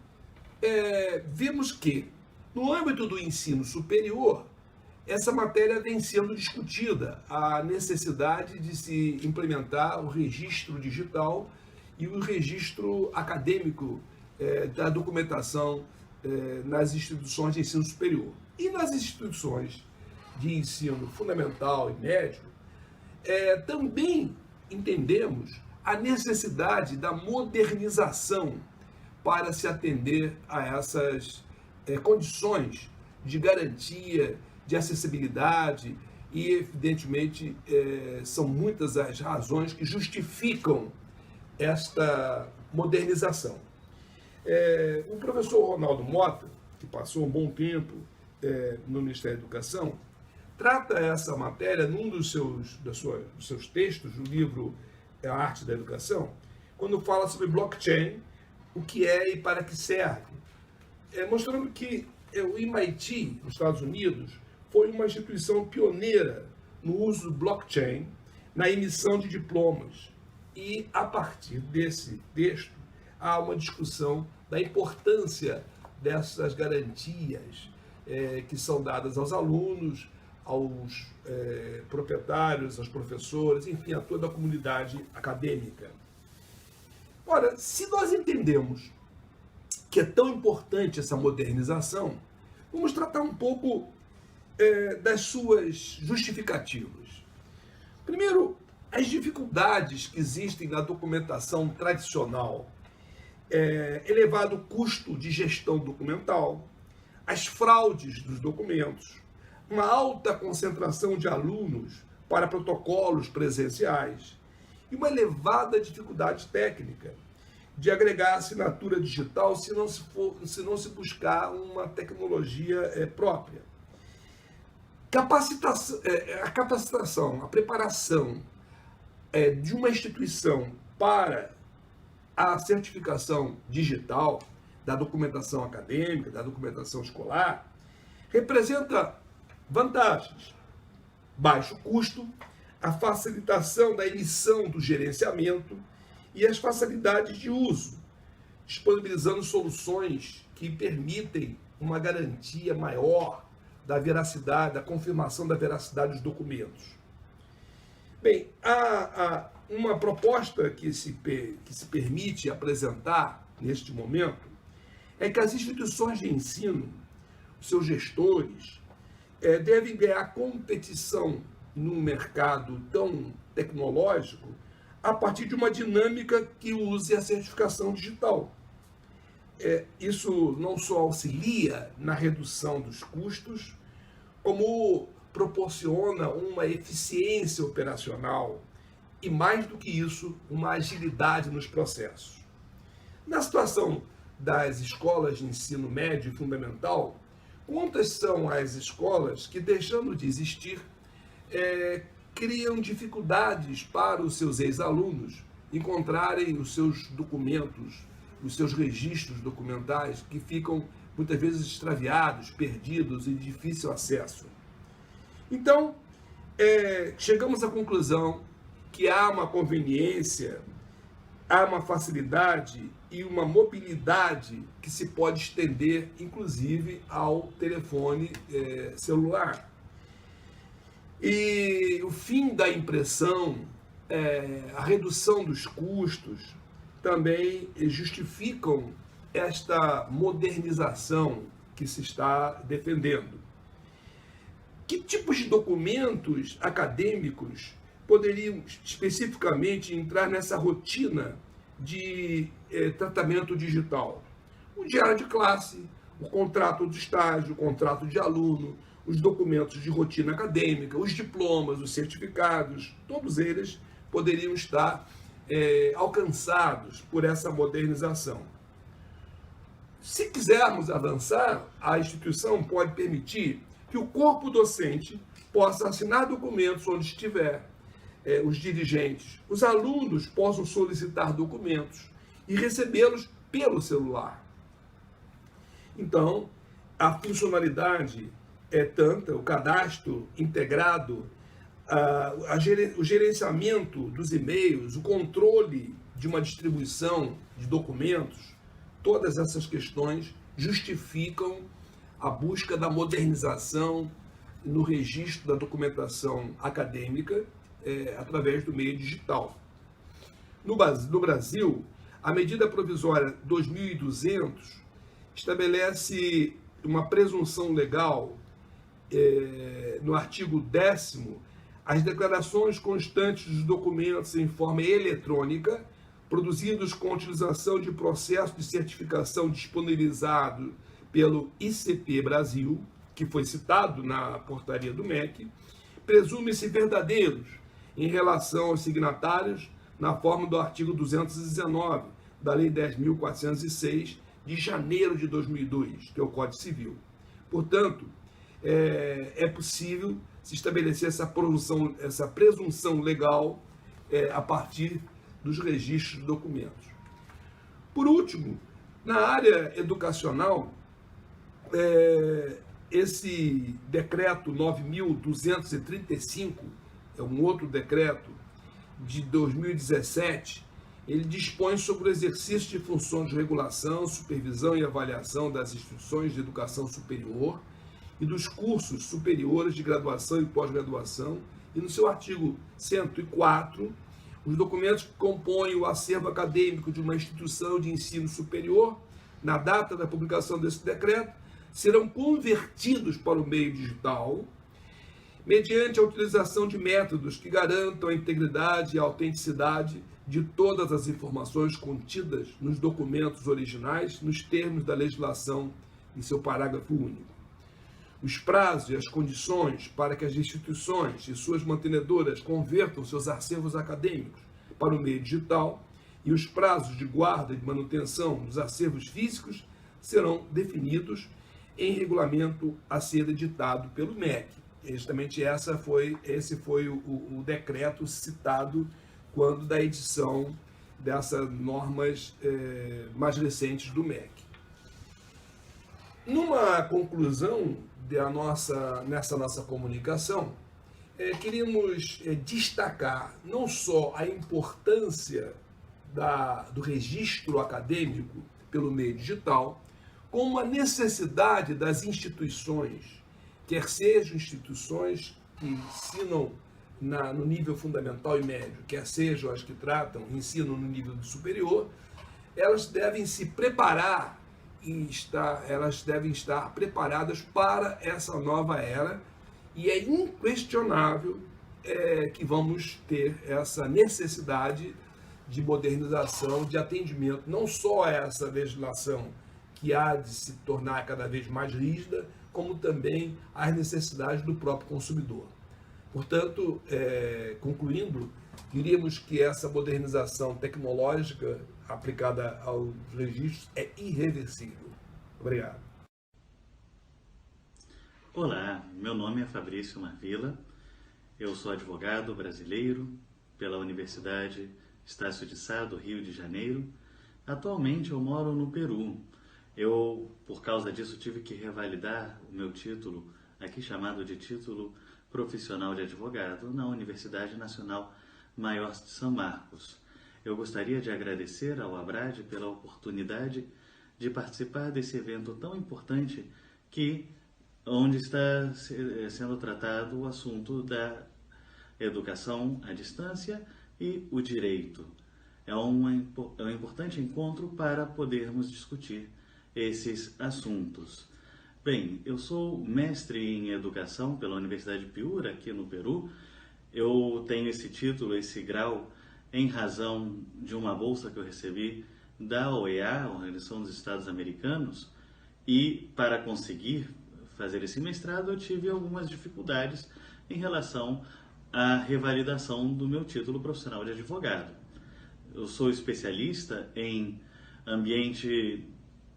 vimos que, no âmbito do ensino superior, essa matéria vem sendo discutida, a necessidade de se implementar o registro digital e o registro acadêmico da documentação nas instituições de ensino superior. E nas instituições de ensino fundamental e médio, também entendemos a necessidade da modernização para se atender a essas condições de garantia, de acessibilidade e, evidentemente, são muitas as razões que justificam esta modernização. O professor Ronaldo Mota, que passou um bom tempo no Ministério da Educação, trata essa matéria num dos seus textos, no livro A Arte da Educação, quando fala sobre blockchain, o que é e para que serve, mostrando que o MIT, nos Estados Unidos, foi uma instituição pioneira no uso do blockchain na emissão de diplomas. E, a partir desse texto, há uma discussão da importância dessas garantias que são dadas aos alunos, aos proprietários, aos professores, enfim, a toda a comunidade acadêmica. Ora, se nós entendemos que é tão importante essa modernização, vamos tratar um pouco das suas justificativas. Primeiro, as dificuldades que existem na documentação tradicional, elevado custo de gestão documental, as fraudes dos documentos, uma alta concentração de alunos para protocolos presenciais e uma elevada dificuldade técnica de agregar assinatura digital se não se buscar uma tecnologia própria. A capacitação, a preparação de uma instituição para a certificação digital da documentação acadêmica, da documentação escolar, representa vantagens: baixo custo, a facilitação da emissão do gerenciamento e as facilidades de uso, disponibilizando soluções que permitem uma garantia maior da veracidade, da confirmação da veracidade dos documentos. Bem, há uma proposta que se permite apresentar neste momento é que as instituições de ensino, seus gestores, devem ganhar competição num mercado tão tecnológico a partir de uma dinâmica que use a certificação digital. Isso não só auxilia na redução dos custos, como proporciona uma eficiência operacional e, mais do que isso, uma agilidade nos processos. Na situação das escolas de ensino médio e fundamental, quantas são as escolas que, deixando de existir, criam dificuldades para os seus ex-alunos encontrarem os seus documentos, os seus registros documentais, que ficam muitas vezes extraviados, perdidos e de difícil acesso. Então, chegamos à conclusão que há uma conveniência, há uma facilidade e uma mobilidade que se pode estender, inclusive, ao telefone celular. E o fim da impressão, a redução dos custos, também justificam esta modernização que se está defendendo. Que tipos de documentos acadêmicos poderiam especificamente entrar nessa rotina de tratamento digital? O diário de classe, o contrato de estágio, o contrato de aluno, os documentos de rotina acadêmica, os diplomas, os certificados, todos eles poderiam estar alcançados por essa modernização. Se quisermos avançar, a instituição pode permitir que o corpo docente possa assinar documentos onde estiver, os dirigentes, os alunos possam solicitar documentos e recebê-los pelo celular. Então, a funcionalidade é tanta, o cadastro integrado, o gerenciamento dos e-mails, o controle de uma distribuição de documentos, todas essas questões justificam a busca da modernização no registro da documentação acadêmica através do meio digital. No Brasil, a medida provisória 2200 estabelece uma presunção legal no artigo 10º, as declarações constantes dos documentos em forma eletrônica, produzidos com utilização de processo de certificação disponibilizado pelo ICP Brasil, que foi citado na portaria do MEC, presume-se verdadeiros em relação aos signatários na forma do artigo 219 da Lei 10.406, de janeiro de 2002, que é o Código Civil. Portanto, é possível se estabelecer essa presunção legal a partir dos registros de documentos. Por último, na área educacional, esse decreto 9.235, é um outro decreto de 2017, ele dispõe sobre o exercício de funções de regulação, supervisão e avaliação das instituições de educação superior e dos cursos superiores de graduação e pós-graduação, e no seu artigo 104, Os documentos que compõem o acervo acadêmico de uma instituição de ensino superior, na data da publicação desse decreto, serão convertidos para o meio digital, mediante a utilização de métodos que garantam a integridade e a autenticidade de todas as informações contidas nos documentos originais, nos termos da legislação em seu parágrafo único. Os prazos e as condições para que as instituições e suas mantenedoras convertam seus acervos acadêmicos para o meio digital e os prazos de guarda e de manutenção dos acervos físicos serão definidos em regulamento a ser editado pelo MEC. E justamente esse foi o decreto citado quando da edição dessas normas mais recentes do MEC. Numa conclusão nessa nossa comunicação, queríamos destacar não só a importância do registro acadêmico pelo meio digital, como a necessidade das instituições, quer sejam instituições que ensinam no nível fundamental e médio, quer sejam as que ensinam no nível superior, elas devem se preparar elas devem estar preparadas para essa nova era, e é inquestionável que vamos ter essa necessidade de modernização, de atendimento, não só a essa legislação que há de se tornar cada vez mais rígida, como também às necessidades do próprio consumidor. Portanto, concluindo, diríamos que essa modernização tecnológica aplicada aos registros é irreversível. Obrigado. Olá, meu nome é Fabrício Marvila, eu sou advogado brasileiro pela Universidade Estácio de Sá, do Rio de Janeiro. Atualmente eu moro no Peru. Eu, por causa disso, tive que revalidar o meu título, aqui chamado de título profissional de advogado, na Universidade Nacional Maior de São Marcos. Eu gostaria de agradecer ao ABRAD pela oportunidade de participar desse evento tão importante onde está sendo tratado o assunto da educação à distância e o direito. É um importante encontro para podermos discutir esses assuntos. Bem, eu sou mestre em educação pela Universidade de Piura, aqui no Peru. Eu tenho esse título, esse grau, em razão de uma bolsa que eu recebi da OEA, Organização dos Estados Americanos, e para conseguir fazer esse mestrado eu tive algumas dificuldades em relação à revalidação do meu título profissional de advogado. Eu sou especialista em ambiente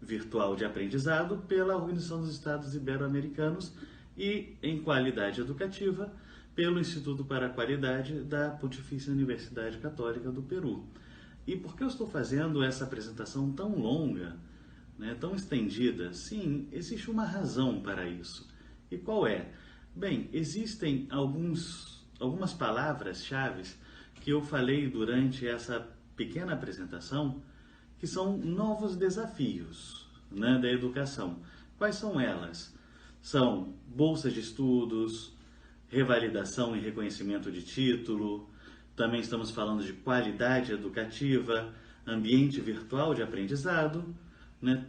virtual de aprendizado pela Organização dos Estados Ibero-Americanos e em qualidade educativa pelo Instituto para a Qualidade da Pontifícia Universidade Católica do Peru. E por que eu estou fazendo essa apresentação tão longa, tão estendida? Sim, existe uma razão para isso. E qual é? Bem, existem algumas palavras-chave que eu falei durante essa pequena apresentação, que são novos desafios da educação. Quais são elas? São bolsas de estudos, revalidação e reconhecimento de título, também estamos falando de qualidade educativa, ambiente virtual de aprendizado.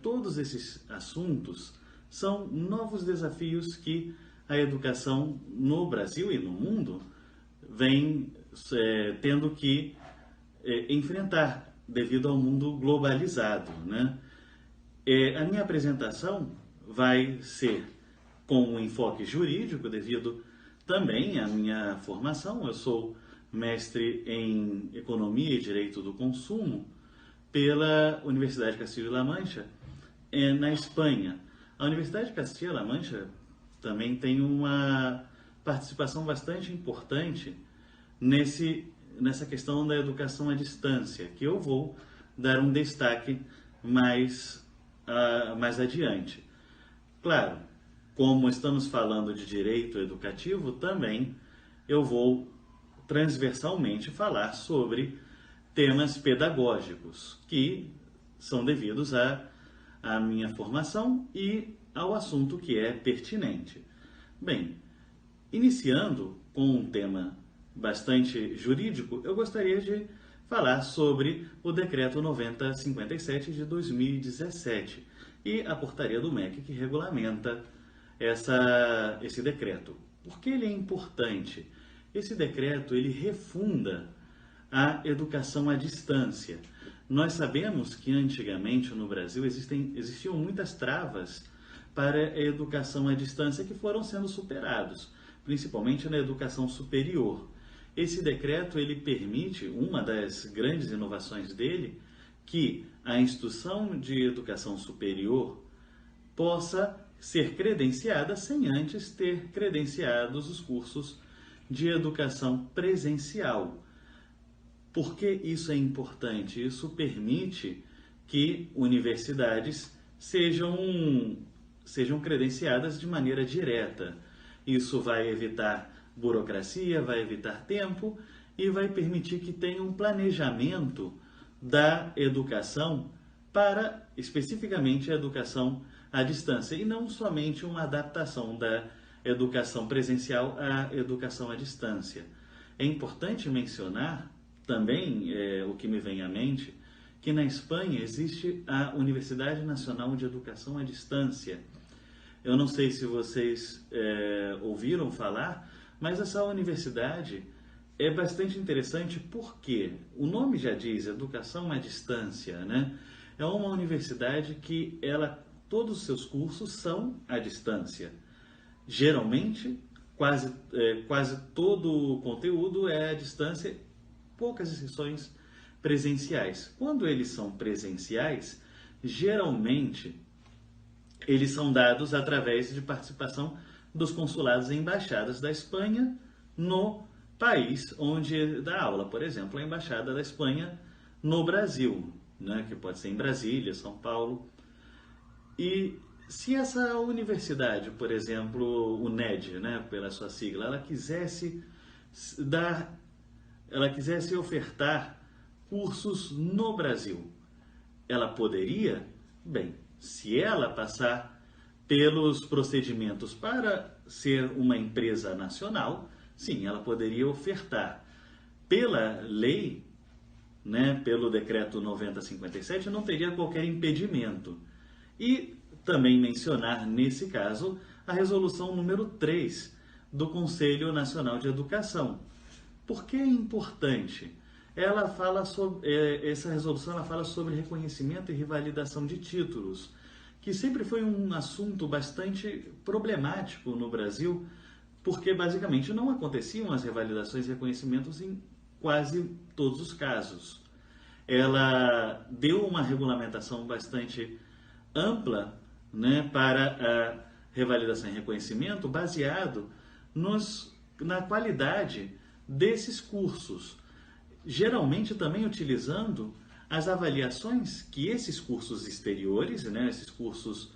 Todos esses assuntos são novos desafios que a educação no Brasil e no mundo vem tendo que enfrentar devido ao mundo globalizado. A minha apresentação vai ser com um enfoque jurídico devido também à minha formação. Eu sou mestre em Economia e Direito do Consumo pela Universidade Castilla-La Mancha, na Espanha. A Universidade Castilla-La Mancha também tem uma participação bastante importante nessa questão da educação à distância, que eu vou dar um destaque mais adiante. Claro, como estamos falando de direito educativo, também eu vou transversalmente falar sobre temas pedagógicos que são devidos à minha formação e ao assunto que é pertinente. Bem, iniciando com um tema bastante jurídico, eu gostaria de falar sobre o Decreto 9057 de 2017 e a portaria do MEC que regulamenta esse decreto. Por que ele é importante? Esse decreto ele refunda a educação à distância. Nós sabemos que antigamente no Brasil existiam muitas travas para a educação à distância que foram sendo superados, principalmente na educação superior. Esse decreto ele permite, uma das grandes inovações dele, que a instituição de educação superior possa ser credenciada sem antes ter credenciados os cursos de educação presencial. Por que isso é importante? Isso permite que universidades sejam credenciadas de maneira direta. Isso vai evitar burocracia, vai evitar tempo e vai permitir que tenha um planejamento da educação para, especificamente, a educação à distância e não somente uma adaptação da educação presencial à educação à distância. É importante mencionar também, o que me vem à mente, que na Espanha existe a Universidade Nacional de Educação à Distância. Eu não sei se vocês ouviram falar, mas essa universidade é bastante interessante porque o nome já diz, educação à distância, né? É uma universidade que todos os seus cursos são à distância. Geralmente, quase todo o conteúdo é à distância, poucas exceções presenciais. Quando eles são presenciais, geralmente eles são dados através de participação dos consulados e embaixadas da Espanha no país onde dá aula. Por exemplo, a Embaixada da Espanha no Brasil, né, que pode ser em Brasília, São Paulo. E se essa universidade, por exemplo, o NED, né, pela sua sigla, ela quisesse ofertar cursos no Brasil, ela poderia? Bem, se ela passar pelos procedimentos para ser uma empresa nacional, sim, ela poderia ofertar. Pela lei, né, pelo decreto 9057, não teria qualquer impedimento. E também mencionar, nesse caso, a resolução número 3 do Conselho Nacional de Educação. Por que é importante? Essa resolução ela fala sobre reconhecimento e revalidação de títulos, que sempre foi um assunto bastante problemático no Brasil, porque basicamente não aconteciam as revalidações e reconhecimentos em quase todos os casos. Ela deu uma regulamentação bastante ampla, né, para a revalidação e reconhecimento baseado na qualidade desses cursos, geralmente também utilizando as avaliações que esses cursos exteriores, né, esses cursos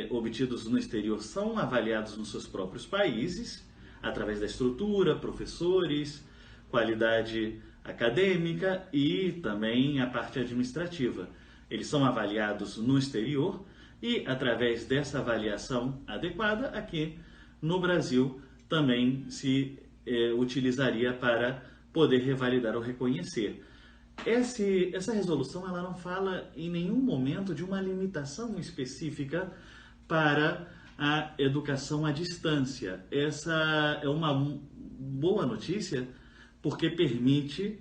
obtidos no exterior são avaliados nos seus próprios países, através da estrutura, professores, qualidade acadêmica e também a parte administrativa. Eles são avaliados no exterior e, através dessa avaliação adequada, aqui no Brasil também se utilizaria para poder revalidar ou reconhecer. Essa resolução ela não fala em nenhum momento de uma limitação específica para a educação à distância. Essa é uma boa notícia porque permite,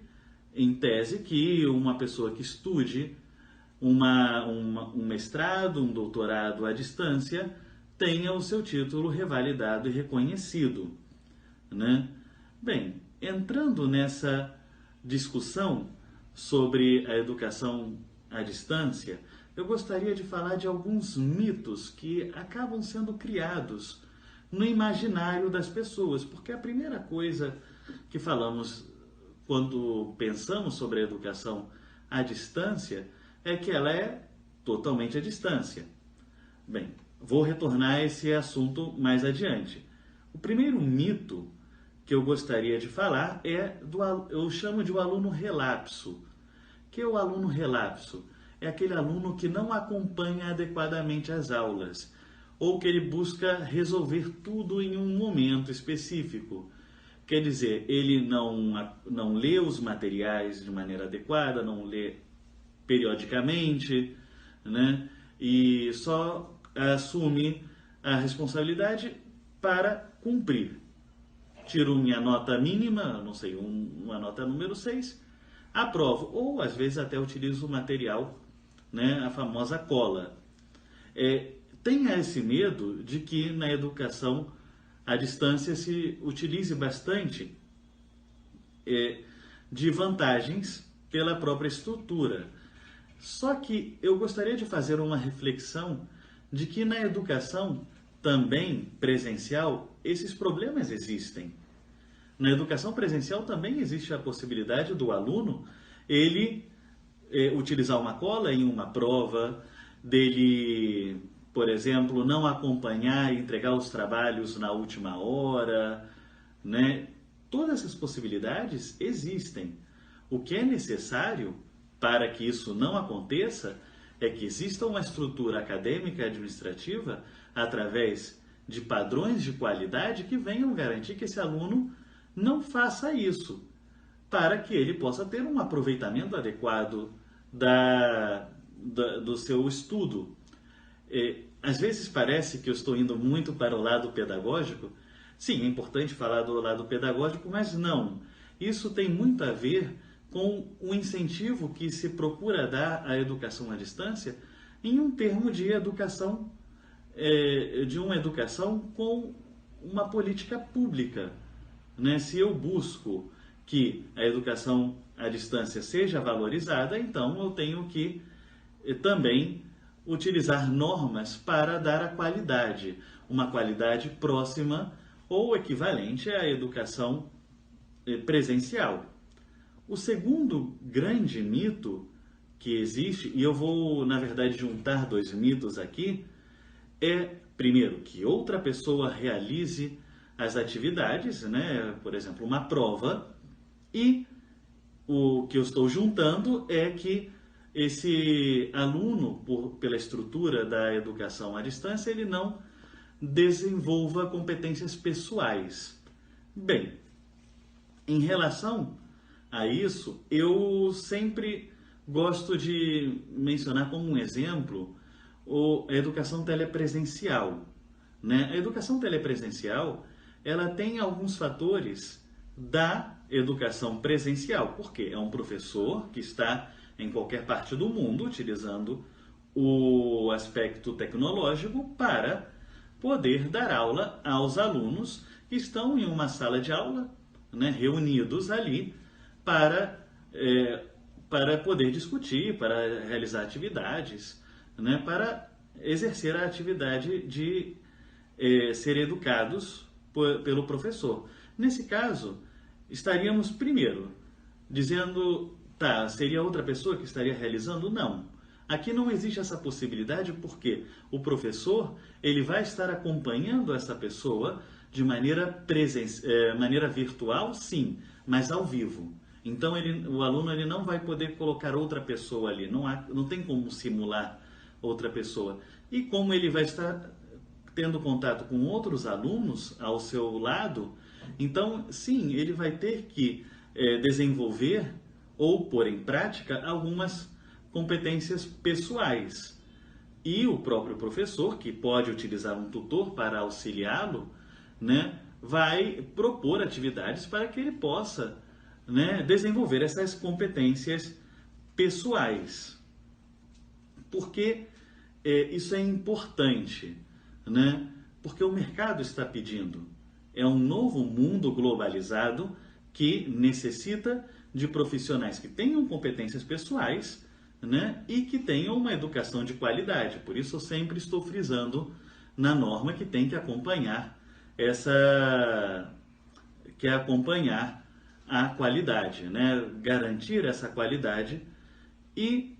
em tese, que uma pessoa que estude um mestrado, um doutorado à distância, tenha o seu título revalidado e reconhecido, né? Bem, entrando nessa discussão sobre a educação à distância, eu gostaria de falar de alguns mitos que acabam sendo criados no imaginário das pessoas, porque a primeira coisa que falamos quando pensamos sobre a educação à distância é que ela é totalmente à distância. Bem, vou retornar a esse assunto mais adiante. O primeiro mito que eu gostaria de falar eu chamo de o aluno relapso. O que é o aluno relapso? É aquele aluno que não acompanha adequadamente as aulas, ou que ele busca resolver tudo em um momento específico, Quer dizer, ele não lê os materiais de maneira adequada, não lê periodicamente, né? E só assume a responsabilidade para cumprir. Tiro minha nota mínima, não sei, uma nota número 6, aprovo, ou às vezes até utilizo o material, né, a famosa cola. Tenha esse medo de que na educação à distância se utilize bastante de vantagens pela própria estrutura. Só que eu gostaria de fazer uma reflexão de que na educação também presencial esses problemas existem. Na educação presencial também existe a possibilidade do aluno ele utilizar uma cola em uma prova, dele, por exemplo, não acompanhar e entregar os trabalhos na última hora, né? Todas essas possibilidades existem. O que é necessário para que isso não aconteça é que exista uma estrutura acadêmica e administrativa através de padrões de qualidade que venham garantir que esse aluno não faça isso, para que ele possa ter um aproveitamento adequado do seu estudo. Às vezes parece que eu estou indo muito para o lado pedagógico. Sim, é importante falar do lado pedagógico, mas não. Isso tem muito a ver com o incentivo que se procura dar à educação à distância em um termo de educação, de uma educação com uma política pública, né? Se eu busco que a educação à distância seja valorizada, então eu tenho que também utilizar normas para dar a qualidade, uma qualidade próxima ou equivalente à educação presencial. O segundo grande mito que existe, e eu vou, na verdade, juntar dois mitos aqui, primeiro, que outra pessoa realize as atividades, né? Por exemplo, uma prova, e o que eu estou juntando é que esse aluno, pela estrutura da educação à distância, ele não desenvolva competências pessoais. Bem, em relação a isso, eu sempre gosto de mencionar como um exemplo a educação telepresencial, né? A educação telepresencial, ela tem alguns fatores da educação presencial, porque é um professor que está em qualquer parte do mundo utilizando o aspecto tecnológico para poder dar aula aos alunos que estão em uma sala de aula, né, reunidos ali para poder discutir, para realizar atividades, né, para exercer a atividade de ser educados pelo professor. Nesse caso, estaríamos primeiro dizendo, seria outra pessoa que estaria realizando? Não. Aqui não existe essa possibilidade porque o professor ele vai estar acompanhando essa pessoa de maneira virtual, sim, mas ao vivo. Então o aluno ele não vai poder colocar outra pessoa ali, não tem como simular outra pessoa. E como ele vai estar tendo contato com outros alunos ao seu lado, então sim, ele vai ter que desenvolver ou pôr em prática algumas competências pessoais. E o próprio professor, que pode utilizar um tutor para auxiliá-lo, né, vai propor atividades para que ele possa, né, desenvolver essas competências pessoais. Porque isso é importante, né? Porque o mercado está pedindo. É um novo mundo globalizado que necessita de profissionais que tenham competências pessoais, né, e que tenham uma educação de qualidade. Por isso eu sempre estou frisando na norma que tem que acompanhar a qualidade, né, garantir essa qualidade. E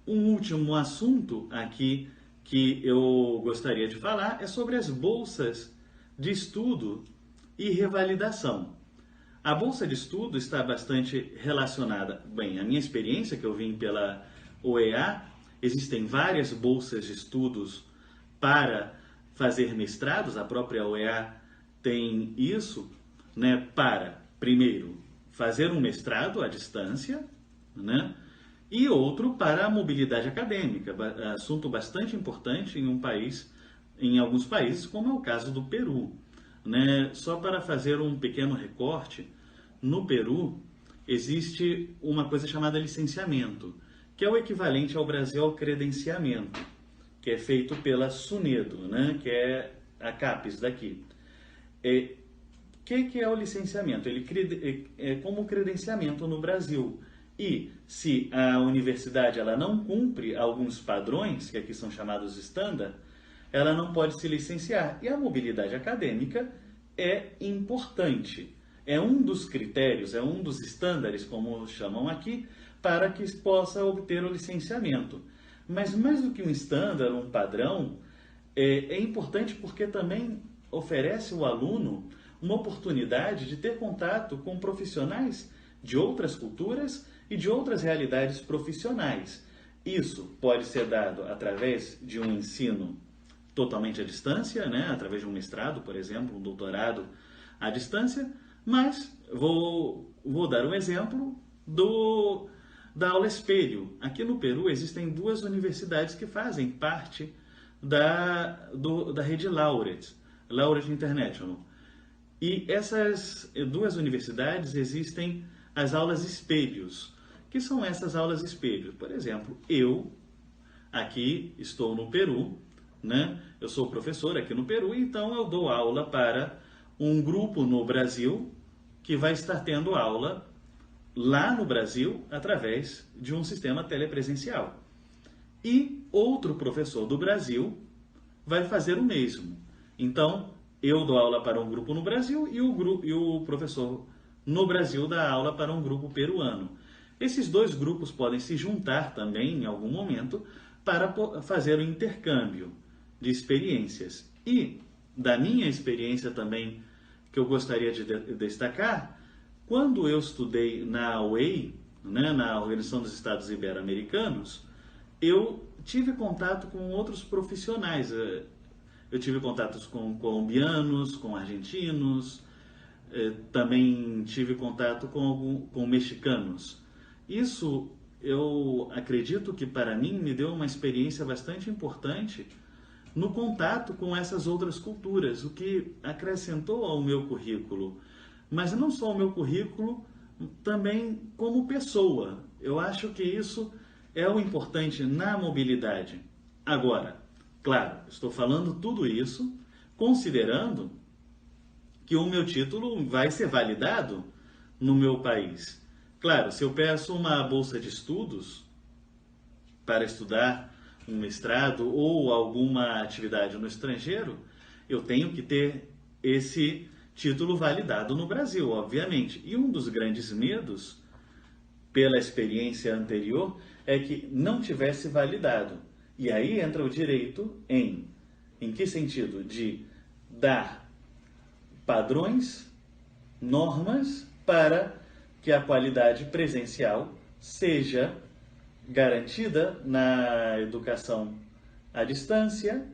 um último assunto aqui que eu gostaria de falar é sobre as bolsas de estudo e revalidação. A bolsa de estudo está bastante relacionada, bem, a minha experiência que eu vim pela OEA, existem várias bolsas de estudos para fazer mestrados, a própria OEA tem isso, né, para, primeiro, fazer um mestrado à distância, né, e outro para a mobilidade acadêmica, assunto bastante importante em alguns países, como é o caso do Peru, né? Só para fazer um pequeno recorte, no Peru existe uma coisa chamada licenciamento, que é o equivalente ao Brasil ao credenciamento, que é feito pela SUNEDO, né? Que é a CAPES daqui. O que é o licenciamento? Ele é como credenciamento no Brasil. E se a universidade ela não cumpre alguns padrões, que aqui são chamados standard, ela não pode se licenciar. E a mobilidade acadêmica é importante. É um dos critérios, é um dos estándares, como chamam aqui, para que possa obter o licenciamento. Mas mais do que um estándar, um padrão, é importante porque também oferece ao aluno uma oportunidade de ter contato com profissionais de outras culturas e de outras realidades profissionais. Isso pode ser dado através de um ensino totalmente à distância, né? Através de um mestrado, por exemplo, um doutorado à distância, mas vou dar um exemplo da aula espelho. Aqui no Peru existem 2 universidades que fazem parte da rede Laureate International. E essas 2 universidades existem as aulas espelhos. Que são essas aulas espelhos? Por exemplo, eu aqui estou no Peru, né? Eu sou professor aqui no Peru, então eu dou aula para um grupo no Brasil que vai estar tendo aula lá no Brasil através de um sistema telepresencial. E outro professor do Brasil vai fazer o mesmo. Então, eu dou aula para um grupo no Brasil e o professor no Brasil dá aula para um grupo peruano. Esses 2 grupos podem se juntar também em algum momento para fazer o intercâmbio de experiências. E da minha experiência também, que eu gostaria de destacar, quando eu estudei na OEI, né, na Organização dos Estados Ibero-Americanos, eu tive contato com outros profissionais. Eu tive contatos com colombianos, com argentinos, também tive contato com mexicanos. Isso, eu acredito que para mim me deu uma experiência bastante importante no contato com essas outras culturas, o que acrescentou ao meu currículo. Mas não só ao meu currículo, também como pessoa. Eu acho que isso é o importante na mobilidade. Agora, claro, estou falando tudo isso considerando que o meu título vai ser validado no meu país. Claro, se eu peço uma bolsa de estudos para estudar um mestrado ou alguma atividade no estrangeiro, eu tenho que ter esse título validado no Brasil, obviamente. E um dos grandes medos, pela experiência anterior, é que não tivesse validado. E aí entra o direito em que sentido? De dar padrões, normas para que a qualidade presencial seja garantida na educação à distância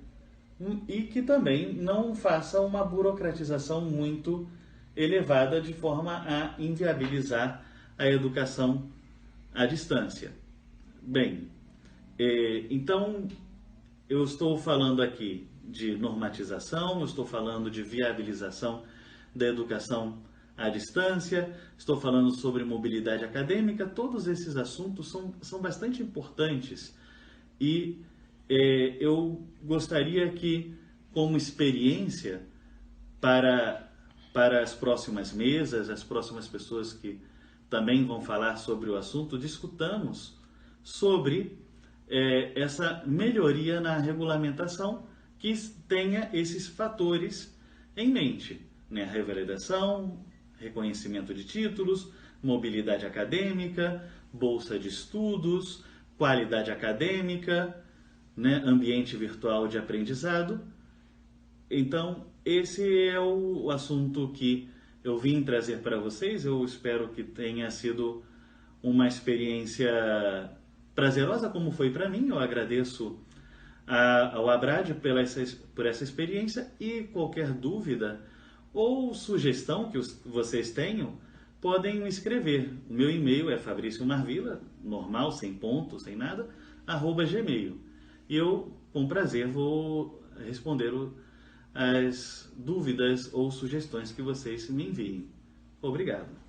e que também não faça uma burocratização muito elevada de forma a inviabilizar a educação à distância. Bem, então eu estou falando aqui de normatização, eu estou falando de viabilização da educação à distância, estou falando sobre mobilidade acadêmica. Todos esses assuntos são bastante importantes e eu gostaria que, como experiência para as próximas mesas, as próximas pessoas que também vão falar sobre o assunto, discutamos sobre essa melhoria na regulamentação que tenha esses fatores em mente, né? Revalidação, reconhecimento de títulos, mobilidade acadêmica, bolsa de estudos, qualidade acadêmica, né? Ambiente virtual de aprendizado. Então, esse é o assunto que eu vim trazer para vocês. Eu espero que tenha sido uma experiência prazerosa, como foi para mim. Eu agradeço ao Abrad por essa experiência e qualquer dúvida ou sugestão que vocês tenham, podem me escrever. O meu e-mail é fabriciomarvila, normal, sem ponto, sem nada, @gmail. E eu, com prazer, vou responder as dúvidas ou sugestões que vocês me enviem. Obrigado.